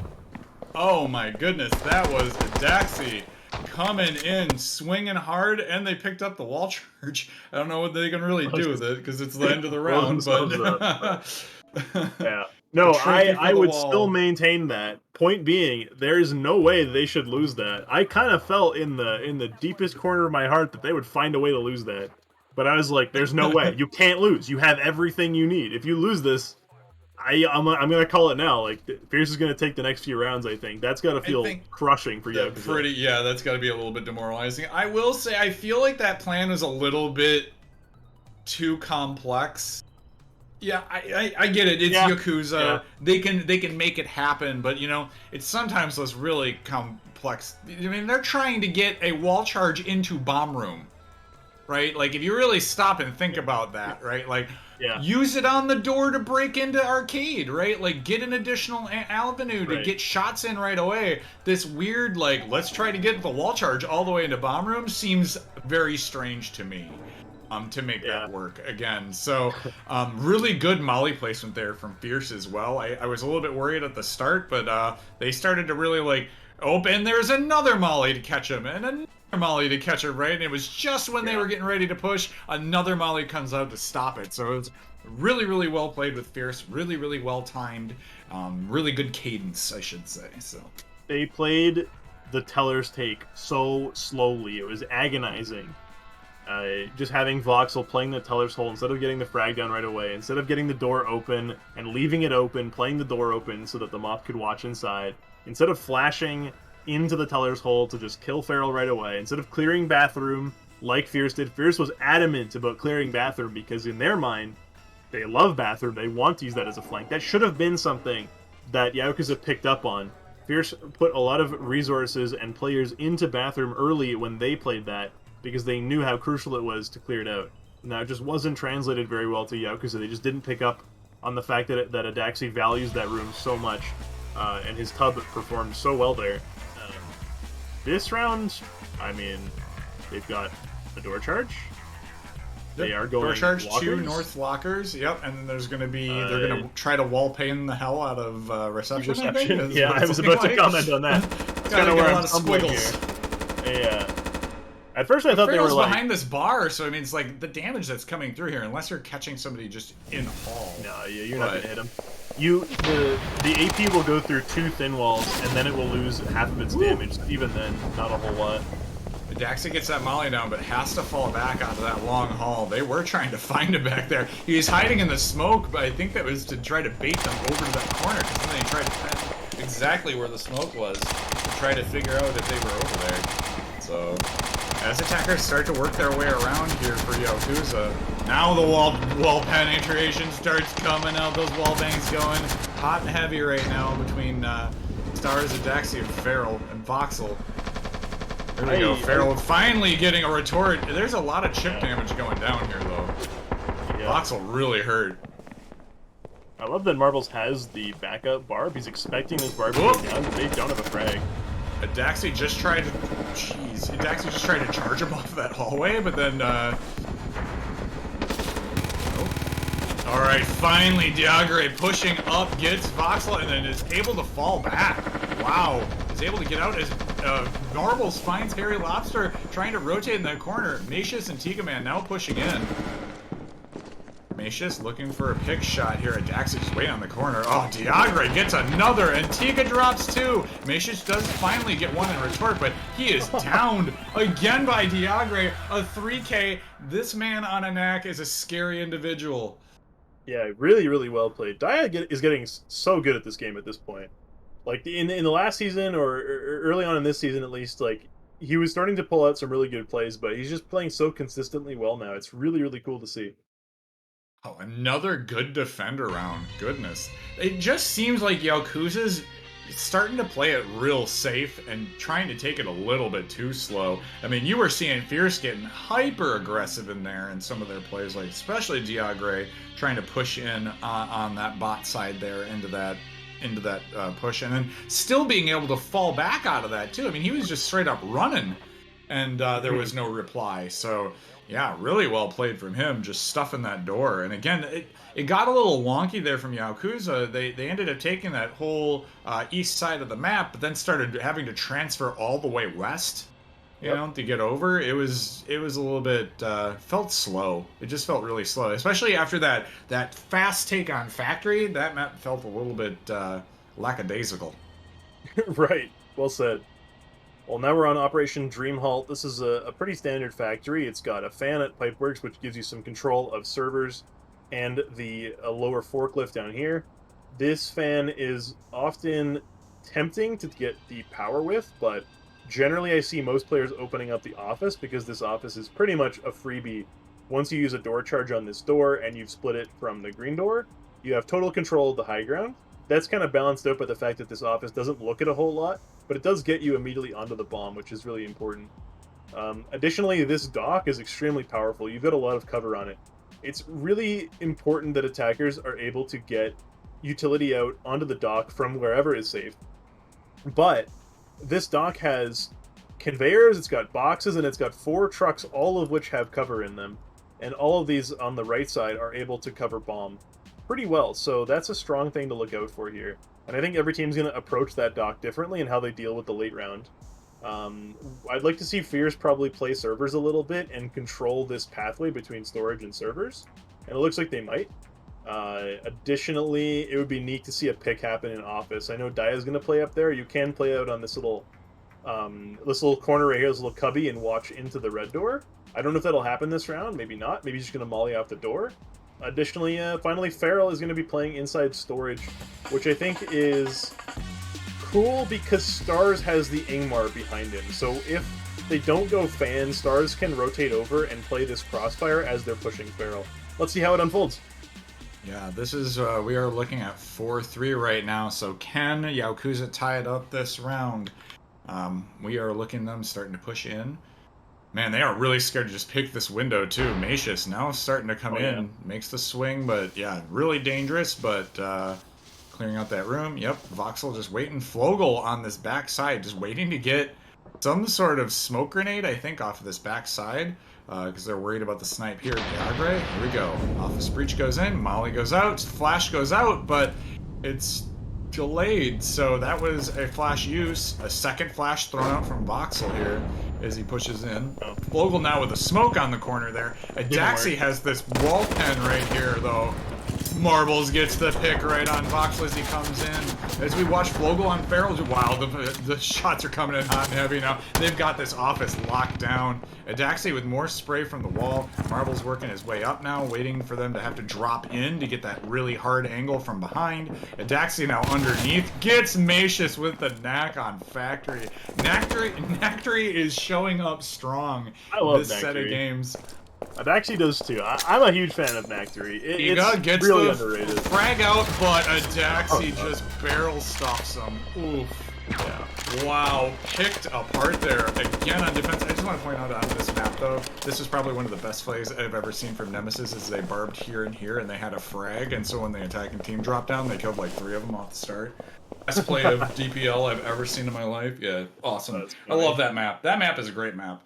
Oh my goodness, that was Adaxi coming in, swinging hard, and they picked up the wall charge. I don't know what they can really do with it because it's the end of the round, but yeah. No, trophy for I the would wall. still maintain that. Point being, there's no way they should lose that. I kind of felt in the deepest corner of my heart that they would find a way to lose that. But I was like, there's no way. You can't lose. You have everything you need. If you lose this, I'm gonna call it now. Like Fierce is gonna take the next few rounds. I think that's gotta feel crushing for you. Yeah, that's got to be a little bit demoralizing. I will say, I feel like that plan was a little bit too complex. Yeah, I get it. It's Yakuza. Yeah. They can make it happen, but you know, it's sometimes those really complex. I mean, they're trying to get a wall charge into bomb room, right? Like, if you really stop and think about that, right? Like, Yeah, use it on the door to break into arcade, right? Like, get an additional avenue to right. get shots in right away. This weird, like, let's try to get the wall charge all the way into bomb room seems very strange to me. To make Yeah, that work again. So, really good molly placement there from Fierce as well. I was a little bit worried at the start, but they started to really like, oh, and there's another molly to catch him, and another molly to catch him, right? And it was just when they yeah. were getting ready to push, another molly comes out to stop it. So it's really, really well played with Fierce, really, really well timed, really good cadence, I should say. So. They played the teller's take so slowly; it was agonizing. Just having Voxel playing the teller's hole instead of getting the frag down right away, instead of getting the door open and leaving it open, playing the door open so that the Moth could watch inside, instead of flashing into the teller's hole to just kill Feral right away, instead of clearing bathroom like Fierce did. Fierce was adamant about clearing bathroom because in their mind, they love bathroom. They want to use that as a flank. That should have been something that Yaokuza picked up on. Fierce put a lot of resources and players into bathroom early when they played that because they knew how crucial it was to clear it out. Now, it just wasn't translated very well to Yaokuza. They just didn't pick up on the fact that Adaxi values that room so much, and his tub performed so well there. This round, I mean, they've got a door charge. They are going door charge lockers. 2 north lockers. Yep, and then there's going to be they're going to Uh, try to wall pain the hell out of reception. I think, Reception. is Yeah, what I it's was looking about to like. comment on that. That's Gotta kind of get where a I'm lot of stumbling squiggles. here. Yeah. At first, I thought they were Feral's like, behind this bar, so I mean, it's like the damage that's coming through here, unless you're catching somebody just in hall. no, yeah, you're not gonna hit him. The AP will go through 2 thin walls, and then it will lose half of its damage. Even then, not a whole lot. Daxi gets that molly down, but has to fall back onto that long hall. They were trying to find him back there. He was hiding in the smoke, but I think that was to try to bait them over to that corner, because then they tried to find exactly where the smoke was to try to figure out if they were over there. So, as attackers start to work their way around here for Yaokuza, now the wall penetration starts coming out. Those wall bangs going hot and heavy right now between Stars, Adaxi, and Feral and Voxel. There we go. Feral finally getting a retort. There's a lot of chip damage going down here, though. Yeah. Voxel really hurt. I love that Marbles has the backup barb. He's expecting this barb to go down, but they don't have a frag. Adaxi just tried to... Jeez. Adaxi just tried to charge him off that hallway, but then, Nope. Alright, finally, Diagre pushing up, gets Voxel, and then is able to fall back. Wow. Is able to get out as Marbles finds Harry Lobster trying to rotate in that corner. Macius and Tiga Man now pushing in. Macius looking for a pick shot here. Adaxi just waiting on the corner. Oh, Diagre gets another, and Tiga drops 2. Macius does finally get one in retort, but he is downed again by Diagre. A 3K. This man on a knack is a scary individual. Yeah, really, really well played. Is getting so good at this game at this point. Like in the last season or early on in this season at least, like he was starting to pull out some really good plays, but he's just playing so consistently well now. It's really, really cool to see. Oh, another good defender round. Goodness. It just seems like Yaokuza's starting to play it real safe and trying to take it a little bit too slow. I mean, you were seeing Fierce getting hyper aggressive in there in some of their plays, like especially Diagre trying to push in on that bot side there into that push, and then still being able to fall back out of that too. I mean, he was just straight up running, and there was no reply. So yeah, really well played from him, just stuffing that door. And again, it got a little wonky there from Yaokuza. They ended up taking that whole east side of the map, but then started having to transfer all the way west, you know, to get over. It was a little bit felt slow. It just felt really slow, especially after that fast take on Factory. That map felt a little bit lackadaisical. Right. Well said. Well, now we're on Operation Dream Halt. This is a pretty standard factory. It's got a fan at Pipeworks, which gives you some control of servers, and the lower forklift down here. This fan is often tempting to get the power with, but generally I see most players opening up the office because this office is pretty much a freebie. Once you use a door charge on this door and you've split it from the green door, you have total control of the high ground. That's kind of balanced out by the fact that this office doesn't look at a whole lot, but it does get you immediately onto the bomb, which is really important. Additionally, this dock is extremely powerful. You've got a lot of cover on it. It's really important that attackers are able to get utility out onto the dock from wherever is safe. But this dock has conveyors, it's got boxes, and it's got 4 trucks, all of which have cover in them. And all of these on the right side are able to cover bomb pretty well. So that's a strong thing to look out for here. And I think every team's going to approach that dock differently and how they deal with the late round. I'd like to see Fierce probably play servers a little bit and control this pathway between storage and servers. And it looks like they might. Additionally, it would be neat to see a pick happen in office. I know Daya's going to play up there. You can play out on this little corner right here, this little cubby, and watch into the red door. I don't know if that'll happen this round. Maybe not. Maybe he's just going to molly off the door. Additionally, finally, Farrell is going to be playing inside storage, which I think is cool because Stars has the Ingmar behind him. So if they don't go fan, Stars can rotate over and play this crossfire as they're pushing Farrell. Let's see how it unfolds. Yeah, this is, we are looking at 4-3 right now, so can Yaokuza tie it up this round? We are looking them starting to push in. Man, they are really scared to just pick this window, too. Macius now starting to come in, yeah. makes the swing, but yeah, really dangerous, but clearing out that room. Yep, Voxel just waiting. Flogel on this backside, just waiting to get some sort of smoke grenade, I think, off of this backside. Because they're worried about the snipe here. Gagre, here we go. Office breach goes in, Molly goes out, flash goes out, but it's delayed. So that was a flash use. A second flash thrown out from Voxel here as he pushes in. Vogel now with a smoke on the corner there. Daxi has this wall pen right here, though. Marbles gets the pick right on Voxel as he comes in. As we watch Vogel on Farrell, wow, the shots are coming in hot and heavy now. They've got this office locked down. Daxi with more spray from the wall. Marbles working his way up now, waiting for them to have to drop in to get that really hard angle from behind. Daxi now underneath. Gets Macius with the knack on Factory. Factory is showing up strong I love this set of Factory. games. Daxi does too. I'm a huge fan of Nactory. It's Gets really the underrated. frag out, but Daxi just barrel stops him. Oof. Yeah. Wow, picked apart there. Again on defense. I just want to point out on this map, though, this is probably one of the best plays I've ever seen from Nemesis, is they barbed here and here, and they had a frag, and so when the attacking team dropped down, they killed like 3 of them off the start. Best play of DPL I've ever seen in my life. Yeah, awesome. I love that map. That map is a great map.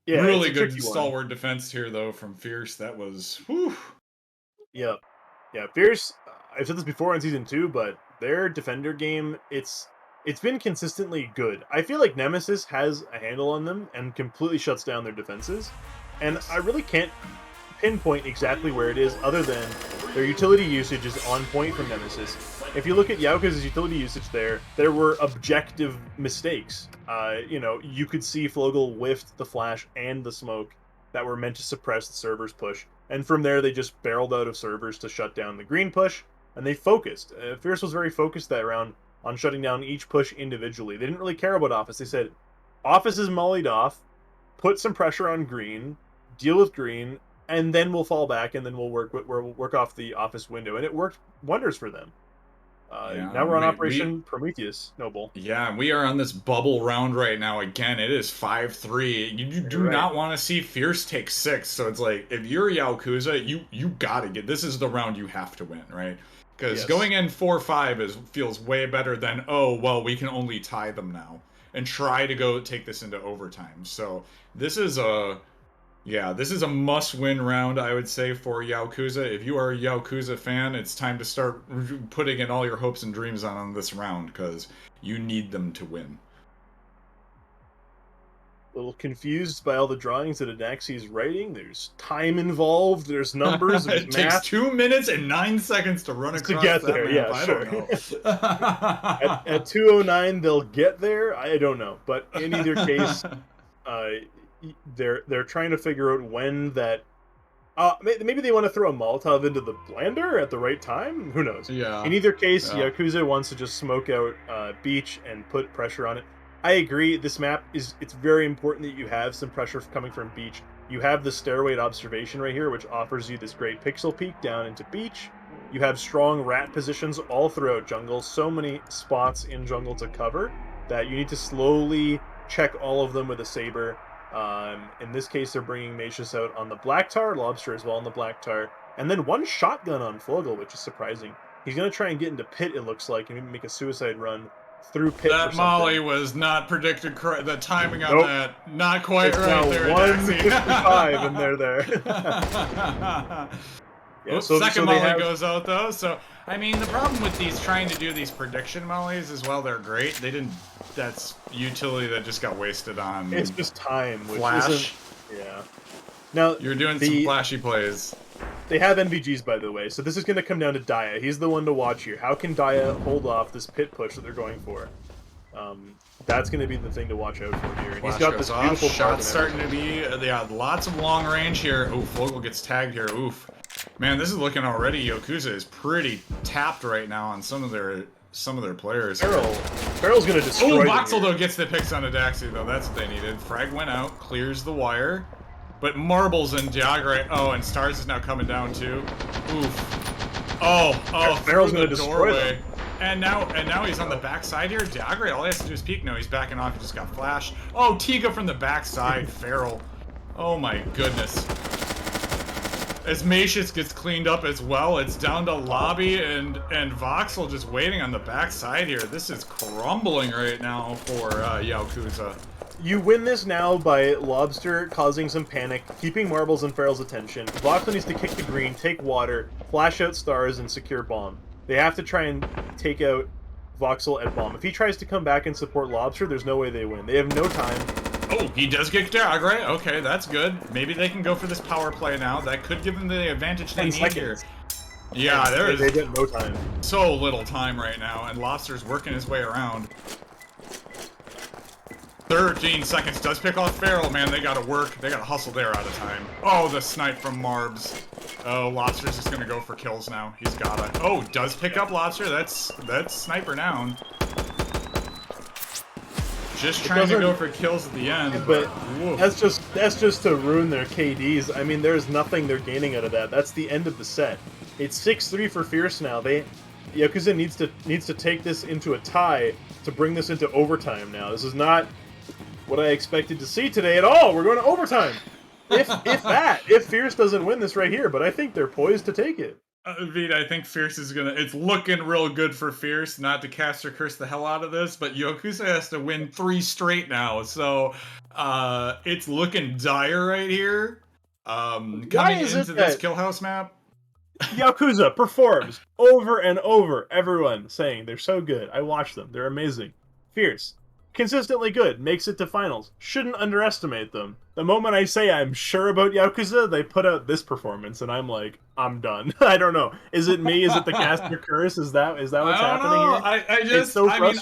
Yeah, really it's a good stalwart defense here, though, from Fierce. That was, whew. Yeah. Yeah, Fierce, I've said this before in Season 2, but their defender game, it's been consistently good. I feel like Nemesis has a handle on them and completely shuts down their defenses, and I really can't pinpoint exactly where it is other than their utility usage is on point from Nemesis. If you look at Yaokuza's utility usage there were objective mistakes. You could see Flogel whiffed the flash and the smoke that were meant to suppress the server's push. And from there, they just barreled out of servers to shut down the green push, and they focused. Fierce was very focused that round on shutting down each push individually. They didn't really care about Office. They said, Office is mollied off, put some pressure on green, deal with green, and then we'll fall back, and then we'll work off the Office window. And it worked wonders for them. Now we're on Operation Prometheus, Noble. Yeah, we are on this bubble round right now. Again, it is 5-3. You do not want to see Fierce take 6. So it's like, if you're Yaokuza, you gotta get, this is the round you have to win, right? Because going in 4-5 feels way better than, oh, well, we can only tie them now. And try to go take this into overtime. So this is a must-win round, I would say, for Yaokuza. If you are a Yaokuza fan, it's time to start putting in all your hopes and dreams on this round, because you need them to win. A little confused by all the drawings that Adaxi's writing. There's time involved. There's numbers. There's it math. takes 2 minutes and 9 seconds to run across to get that there. map. Yeah, I sure. don't know. at 2:09, they'll get there. I don't know, but in either case, they're trying to figure out when that. Maybe they want to throw a Molotov into the blender at the right time. Who knows? Yeah. In either case, Yakuza wants to just smoke out Beach and put pressure on it. I agree. This map it's very important that you have some pressure coming from Beach. You have the stairway to observation right here, which offers you this great pixel peek down into Beach. You have strong rat positions all throughout jungle. So many spots in jungle to cover that you need to slowly check all of them with a saber. In this case, they're bringing Macius out on the Black Tar, Lobster as well on the Black Tar, and then one shotgun on Fogel, which is surprising. He's going to try and get into Pit, it looks like, and maybe make a suicide run through Pit for That Molly something. was not predicted correct. The timing on Nope. that, not quite It's right now there, 155, and they're there. Yeah, Oops, so second they Molly have, goes out though. So I mean, the problem with these trying to do these prediction Mollies is, well, they're great. They didn't. That's utility that just got wasted on. it's just time, which Flash. isn't. Yeah. Now You're doing some flashy plays. they have NVGs, by the way, so this is going to come down to Daya. He's the one to watch here. How can Daya hold off this Pit push that they're going for? That's going to be the thing to watch out for here. And he's got this beautiful shots starting to be. Yeah, lots of long range here. Oh, Fogel gets tagged here. Oof, man, this is looking already. Yaokuza is pretty tapped right now on some of their players. Farrell's going to destroy. Oh, Voxel though gets the picks on Adaxi though. That's what they needed. Frag went out, clears the wire, but Marbles and Diagre. Oh, and Stars is now coming down too. Oof. Oh, Farrell's going to destroy them. And now he's on the backside here. Diagre, all he has to do is peek. No, he's backing off. He just got flashed. Oh, Tiga from the backside. Farrell. Oh my goodness. As Macius gets cleaned up as well, it's down to Lobby and Voxel just waiting on the backside here. This is crumbling right now for Yaokuza. You win this now by Lobster causing some panic, keeping Marbles and Farrell's attention. Voxel needs to kick the green, take water, flash out Stars, and secure bomb. They have to try and take out Voxel at bomb. If he tries to come back and support Lobster, there's no way they win. They have no time. Oh, he does get Diagre. Okay, that's good. Maybe they can go for this power play now. That could give them the advantage they need here. Yeah, they get no time. So little time right now, and Lobster's working his way around. 13 seconds does pick off Farrell. Man, they gotta work. They gotta hustle. They're out of time. Oh, the snipe from Marbs. Oh, Lobster's just gonna go for kills now. He's gotta. Oh, does pick up Lobster. That's sniper down. Just trying to go for kills at the end. But that's just to ruin their KDs. I mean, there's nothing they're gaining out of that. That's the end of the set. It's 6-3 for Fierce now. Yakuza needs to take this into a tie to bring this into overtime now. This is not what I expected to see today at all. We're going to overtime. If Fierce doesn't win this right here, but I think they're poised to take it. Vita, I think Fierce is gonna. It's looking real good for Fierce, not to cast or curse the hell out of this, but Yakuza has to win 3 straight now, so it's looking dire right here. Coming into this Killhouse map, Yakuza performs over and over. Everyone saying they're so good. I watch them; they're amazing. Fierce, consistently good, makes it to finals. Shouldn't underestimate them. The moment I say I'm sure about Yakuza, they put out this performance, and I'm like, I'm done. I don't know. Is it me? Is it the caster curse? Is that what's happening here? I just, so I mean,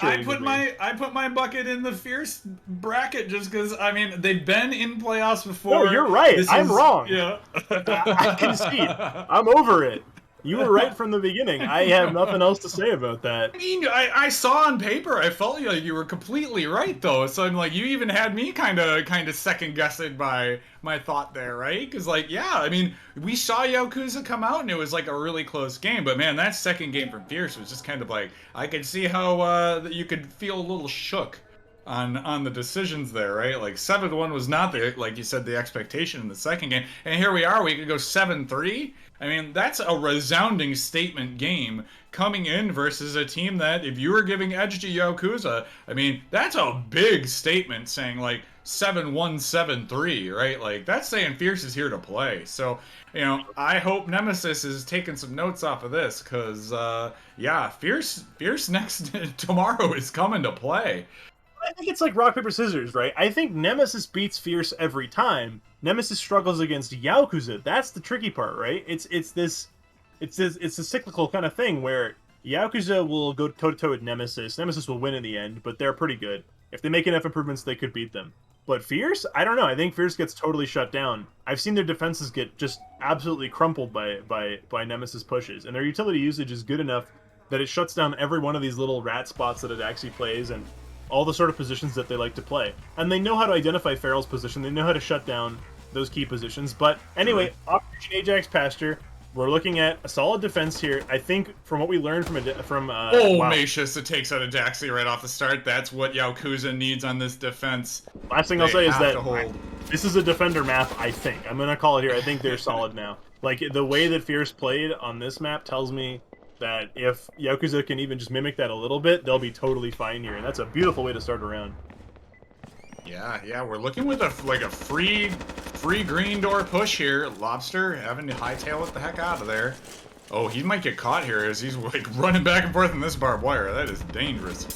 I put my bucket in the Fierce bracket just because, I mean, they've been in playoffs before. No, you're right. I'm wrong. Yeah. I concede. I'm over it. You were right from the beginning. I have nothing else to say about that. I mean, I saw on paper, I felt like you were completely right, though. So I'm like, you even had me kind of second guessing by my thought there, right? Because, like, yeah, I mean, we saw Yakuza come out and it was like a really close game, but man, that second game from Fierce was just kind of like, I could see how you could feel a little shook on the decisions there, right? Like 7-1 was not the, like you said, the expectation in the second game, and here we are. We could go 7-3. I mean, that's a resounding statement game coming in versus a team that, if you were giving edge to Yakuza, I mean, that's a big statement saying like 7-1, 7-3, right? Like that's saying Fierce is here to play. So, you know, I hope Nemesis is taking some notes off of this because, yeah, Fierce next tomorrow is coming to play. I think it's like rock, paper, scissors, right? I think Nemesis beats Fierce every time. Nemesis struggles against Yakuza. That's the tricky part, right? It's a cyclical kind of thing where Yakuza will go toe-to-toe with Nemesis. Nemesis will win in the end, but they're pretty good. If they make enough improvements, they could beat them. But Fierce? I don't know. I think Fierce gets totally shut down. I've seen their defenses get just absolutely crumpled by Nemesis pushes, and their utility usage is good enough that it shuts down every one of these little rat spots that it actually plays, and all the sort of positions that they like to play. And they know how to identify Farrell's position. They know how to shut down those key positions. But anyway, Operation Ajax Pasture, we're looking at a solid defense here. I think from what we learned from Oh, wow. Macius, it takes out a Daxi right off the start. That's what Yaokuza needs on this defense. Last thing I'll They say is have that to hold. this is a defender map. I think I'm gonna call it here. I think they're solid now. Like the way that Fierce played on this map tells me that if Yakuza can even just mimic that a little bit, they'll be totally fine here, and that's a beautiful way to start a round. Yeah, we're looking with a free green door push here. Lobster having to hightail it the heck out of there. Oh, he might get caught here as he's like running back and forth in this barbed wire. That is dangerous.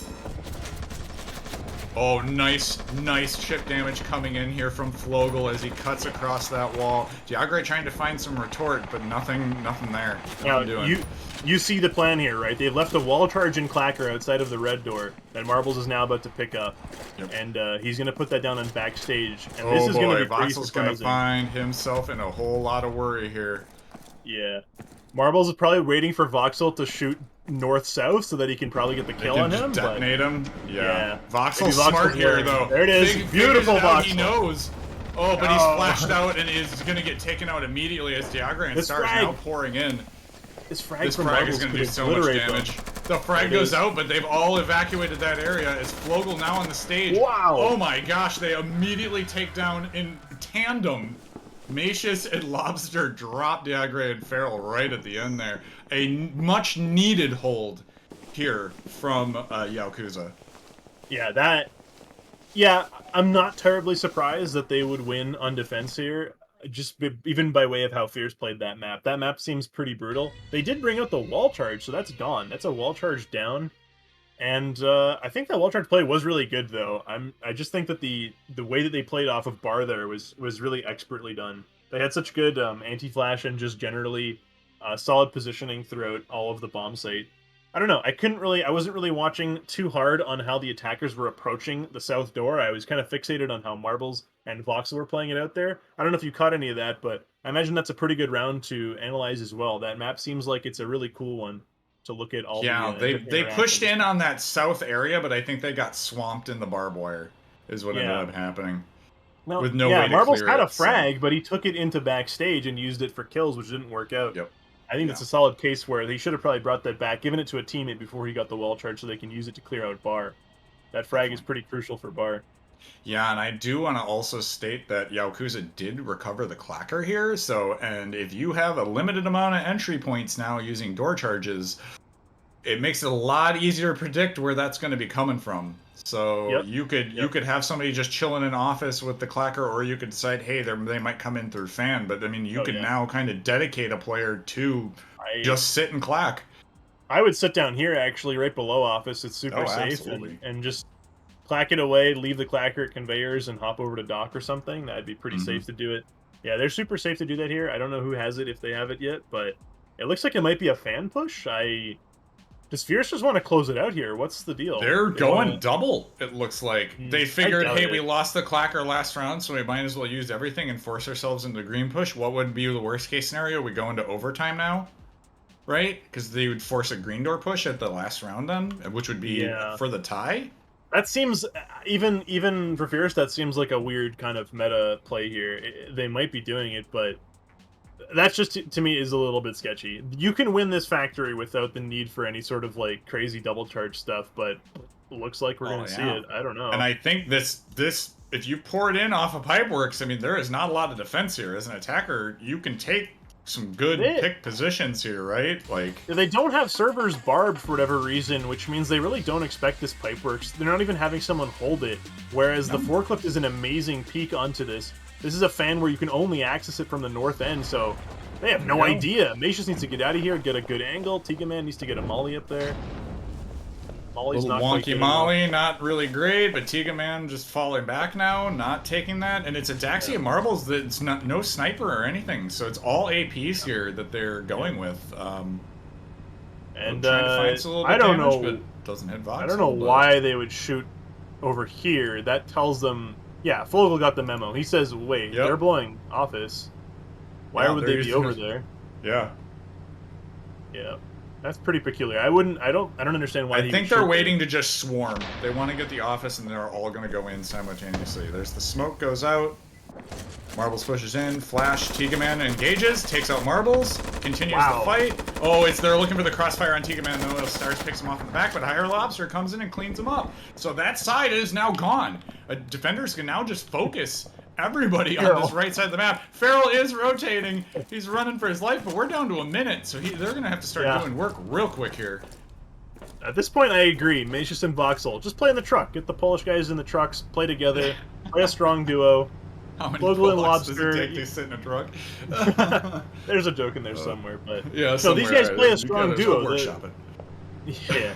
Oh, nice chip damage coming in here from Flogel as he cuts across that wall. Diagre trying to find some retort, but nothing there. Now, Doing. you see the plan here, right? They've left a wall charge in Clacker outside of the red door that Marbles is now about to pick up. Yep. And he's going to put that down on backstage. And Oh this is boy, going to be pretty Voxel's going to surprising. find himself in a whole lot of worry here. Yeah. Marbles is probably waiting for Voxel to shoot north-south so that he can probably get the kill on him. Detonate him. Yeah. Voxel's smart here, though. There it is. Beautiful Voxel. He knows. Oh, but he's flashed out and is going to get taken out immediately as Diagre and Star is now pouring in. This frag is going to do so much damage. The frag goes out, but they've all evacuated that area. Is Flogel now on the stage? Wow. Oh my gosh, they immediately take down in tandem. Macius and Lobster drop Diagre and Feral right at the end there. A much needed hold here from Yaokuza. Yeah, I'm not terribly surprised that they would win on defense here. Even by way of how Fierce played that map. That map seems pretty brutal. They did bring out the wall charge, so that's gone. That's a wall charge down. And I think that wall charge play was really good, though. I just think that the way that they played off of bar there was really expertly done. They had such good anti-flash and just generally solid positioning throughout all of the bomb site. I don't know. I wasn't really watching too hard on how the attackers were approaching the south door. I was kind of fixated on how Marbles and Voxel were playing it out there. I don't know if you caught any of that, but I imagine that's a pretty good round to analyze as well. That map seems like it's a really cool one to look at all. Yeah, they pushed in on that south area, but I think they got swamped in the barbed wire. Is what ended up happening. Well, with no way to Marbles clear had a it, frag, but he took it into backstage and used it for kills, which didn't work out. Yep. I think it's a solid case where they should have probably brought that back, given it to a teammate before he got the wall charge so they can use it to clear out bar. That frag is pretty crucial for bar. Yeah, and I do want to also state that Yaokuza did recover the clacker here, and if you have a limited amount of entry points now using door charges, it makes it a lot easier to predict where that's going to be coming from. So you could have somebody just chilling in office with the clacker, or you could decide, hey, they might come in through fan. But I mean, you can now kind of dedicate a player to just sit and clack. I would sit down here actually, right below office. It's super safe, and just clack it away, leave the clacker at conveyors, and hop over to dock or something. That'd be pretty safe to do it. Yeah, they're super safe to do that here. I don't know who has it if they have it yet, but it looks like it might be a fan push. Does Fierce just want to close it out here? What's the deal? They're going double, it looks like. They figured, hey, we lost the clacker last round, so we might as well use everything and force ourselves into green push. What would be the worst case scenario? We go into overtime now, right? Because they would force a green door push at the last round then, which would be for the tie? That seems, even for Fierce, that seems like a weird kind of meta play here. They might be doing it, but that's just, to me, is a little bit sketchy. You can win this factory without the need for any sort of, like, crazy double charge stuff, but it looks like we're going to see it. I don't know. And I think this, if you pour it in off of Pipeworks, I mean, there is not a lot of defense here. As an attacker, you can take some good pick positions here, right? Like, they don't have servers barbed for whatever reason, which means they really don't expect this Pipeworks. They're not even having someone hold it, whereas the forklift is an amazing peek onto this. This is a fan where you can only access it from the north end, so they have no idea. Macius needs to get out of here, get a good angle. Tiga Man needs to get a molly up there. Molly's not wonky molly, not really great, but Tiga Man just falling back now, not taking that. And it's a Daxi of Marbles that's no sniper or anything, so it's all APs here that they're going with. And I don't know. But doesn't hit Voxel, I don't know why they would shoot over here. That tells them, yeah, Fogel got the memo. He says, wait, they're blowing office. Why would they be over there? Yeah. Yeah. That's pretty peculiar. I don't understand why. I think they're waiting to just swarm. They want to get the office, and they're all going to go in simultaneously. There's the smoke goes out. Marbles pushes in, Flash, Tiga Man engages, takes out Marbles, continues Wow. the fight. Oh, they're looking for the crossfire on Tiga Man though. Stars picks him off in the back, but Higher Lobster comes in and cleans him up. So that side is now gone. Defenders can now just focus everybody on this right side of the map. Feral is rotating. He's running for his life, but we're down to a minute, so they're gonna have to start doing work real quick here. At this point, I agree. Macius and Voxel, just play in the truck. Get the Polish guys in the trucks, play together, play a strong duo. How many Flogel and bullocks Lobster. does it take to sit in a truck? There's a joke in there somewhere, but yeah, no, these guys play a strong duo. Workshop it. Yeah,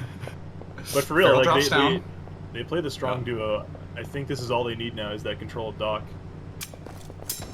but for real, Feral like they play the strong duo. I think this is all they need now is that controlled dock.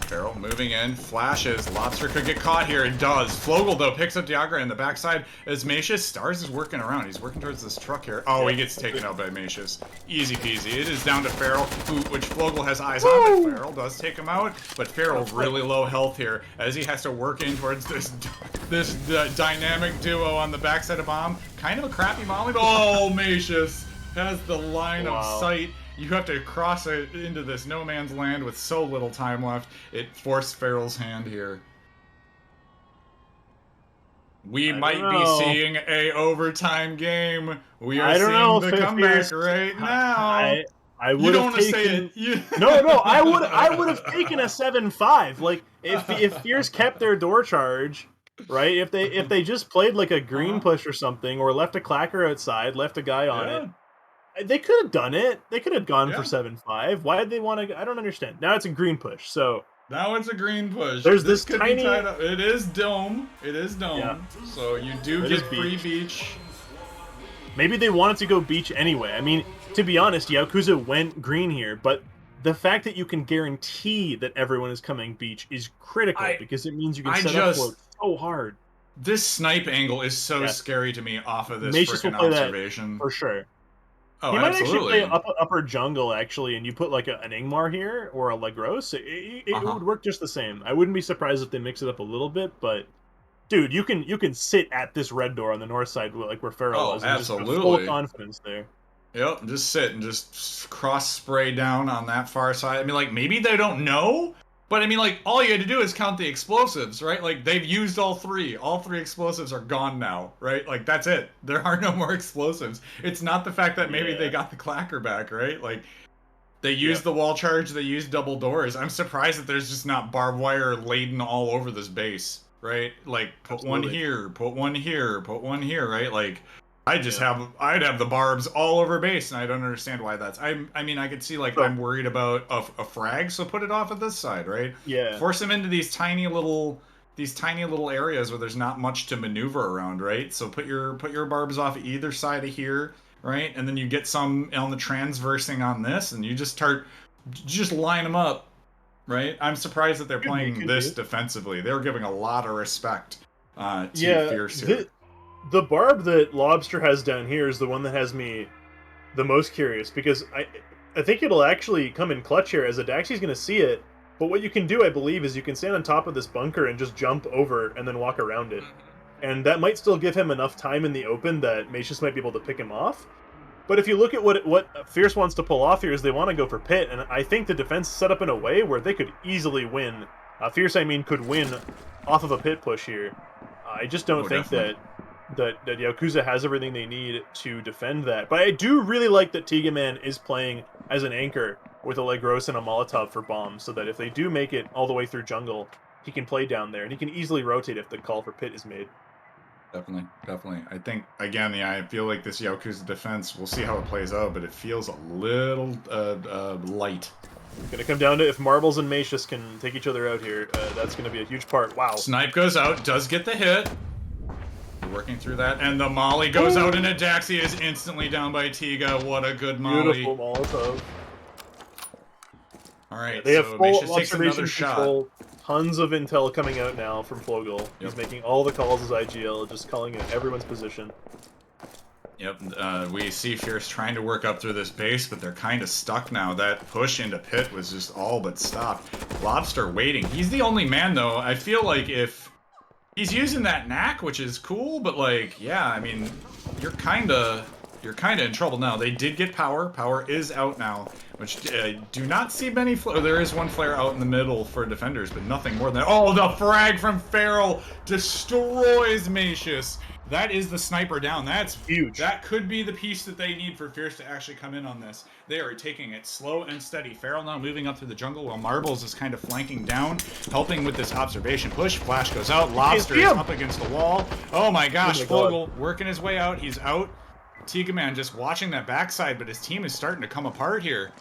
Feral moving in, flashes. Lobster could get caught here. It does. Flogel, though, picks up Diagra in the backside as Macius. Stars is working around. He's working towards this truck here. Oh, he gets taken out by Macius. Easy peasy. It is down to Feral, which Flogel has eyes on, but Feral does take him out. But Feral really low health here as he has to work in towards this dynamic duo on the backside of Bomb. Kind of a crappy molly, but oh, Macius has the line of sight. You have to cross it into this no man's land with so little time left. It forced Feral's hand here. We might be seeing a overtime game. We are seeing the comeback right now. I would have taken. No, I would have taken a 7-5. Like if Fierce kept their door charge, right? If they just played like a green push or something, or left a clacker outside, left a guy on it. They could have done it. They could have gone for 7-5. Why did they want to? I don't understand. Now it's a green push. So now it's a green push. There's this tiny. It is dome. It is dome. Yeah. So you do get free beach. Maybe they wanted to go beach anyway. I mean, to be honest, Yaokuza went green here, but the fact that you can guarantee that everyone is coming beach is critical because it means you can set up float so hard. This snipe angle is so scary to me off of this freaking observation. For sure. Oh, he might actually play upper jungle, actually, and you put like an Ingmar here or a Legros. It would work just the same. I wouldn't be surprised if they mix it up a little bit, but dude, you can sit at this red door on the north side, like where Feral is, and absolutely. just full confidence there. Yep, just sit and just cross spray down on that far side. I mean, like, maybe they don't know, but I mean, like, all you had to do is count the explosives, right? Like, they've used all three. All three explosives are gone now, right? Like, that's it. There are no more explosives. It's not the fact that maybe they got the clacker back, right? Like, they used the wall charge, they used double doors. I'm surprised that there's just not barbed wire laden all over this base, right? Like, put one here, put one here, put one here, right? Like, I'd have the barbs all over base, and I don't understand why that's. I mean, I could see, like, I'm worried about a frag, so put it off at this side, right? Yeah. Force them into these tiny little areas where there's not much to maneuver around, right? So put your barbs off either side of here, right? And then you get some on the transversing on this, and you just line them up, right? I'm surprised that they're playing this defensively. They're giving a lot of respect to Fierce here. The barb that Lobster has down here is the one that has me the most curious, because I think it'll actually come in clutch here, as Adaxi's going to see it, but what you can do, I believe, is you can stand on top of this bunker and just jump over and then walk around it. And that might still give him enough time in the open that Macius might be able to pick him off. But if you look at what Fierce wants to pull off here, is they want to go for pit, and I think the defense is set up in a way where they could easily win. Fierce, I mean, could win off of a pit push here. I just don't think that Yaokuza has everything they need to defend that. But I do really like that Tiga Man is playing as an anchor with a Legros and a Molotov for bombs, so that if they do make it all the way through jungle, he can play down there, and he can easily rotate if the call for pit is made. Definitely. I think, again, I feel like this Yaokuza defense, we'll see how it plays out, but it feels a little light. It's going to come down to if Marbles and Macius can take each other out here. That's going to be a huge part. Wow. Snipe goes out, does get the hit. Working through that, and the molly goes out, and Adaxi is instantly down by Tiga. What a good molly. Beautiful Molotov. Alright, they have full observation control. Tons of intel coming out now from Flogel. He's making all the calls as IGL, just calling out everyone's position. Yep, we see Fierce trying to work up through this base, but they're kind of stuck now. That push into pit was just all but stopped. Lobster waiting. He's the only man, though. I feel like if he's using that knack, which is cool, but, like, yeah, I mean, you're kind of you're kind of in trouble now. They did get power. Power is out now, which do not see many. There is one flare out in the middle for defenders, but nothing more than that. Oh, the frag from Feral destroys Macius. That is the sniper down. Huge. That could be the piece that they need for Fierce to actually come in on this. They are taking it slow and steady. Feral now moving up through the jungle while Marbles is kind of flanking down, helping with this observation push. Flash goes out. Lobster is up against the wall. Oh my gosh, Fogel working his way out. He's out. Tiga Man just watching that backside, but his team is starting to come apart here.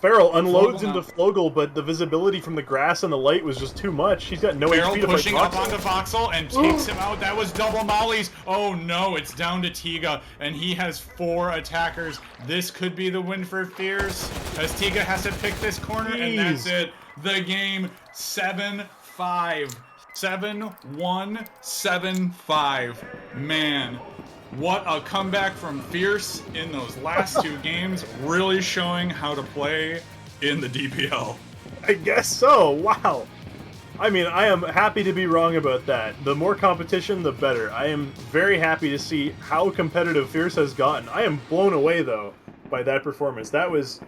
Feral unloads into Flogel, but the visibility from the grass and the light was just too much. He's got no Feral HP to pushing fight up onto Voxel and takes him out. That was double mollies. Oh no, it's down to Tiga, and he has 4 attackers. This could be the win for Fierce, as Tiga has to pick this corner, and that's it. The game 7-5. 7-1, 7-5. Man, what a comeback from Fierce in those last 2 games, really showing how to play in the DPL. I guess so. Wow. I mean, I am happy to be wrong about that. The more competition, the better. I am very happy to see how competitive Fierce has gotten. I am blown away, though, by that performance. That's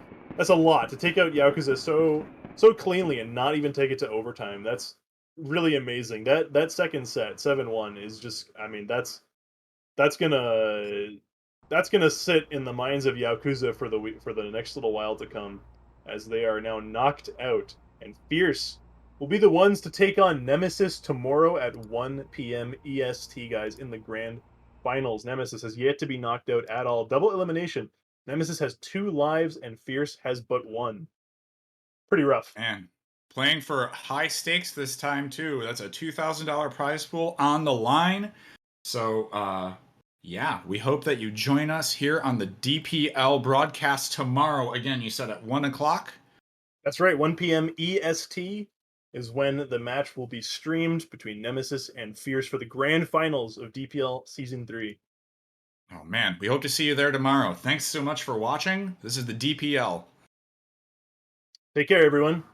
a lot to take out Yaokuza so cleanly and not even take it to overtime. That's really amazing. That second set, 7-1, is just, I mean, that's gonna sit in the minds of Yaokuza for the next little while to come, as they are now knocked out, and Fierce will be the ones to take on Nemesis tomorrow at 1 p.m. EST, guys, in the grand finals. Nemesis has yet to be knocked out at all. Double elimination. Nemesis has 2 lives, and Fierce has but 1. Pretty rough. Man, playing for high stakes this time too. That's a $2,000 prize pool on the line. So, yeah, we hope that you join us here on the DPL broadcast tomorrow. Again, you said at 1 o'clock? That's right, 1 p.m. EST is when the match will be streamed between Nemesis and Fierce for the grand finals of DPL Season 3. Oh man, we hope to see you there tomorrow. Thanks so much for watching. This is the DPL. Take care, everyone.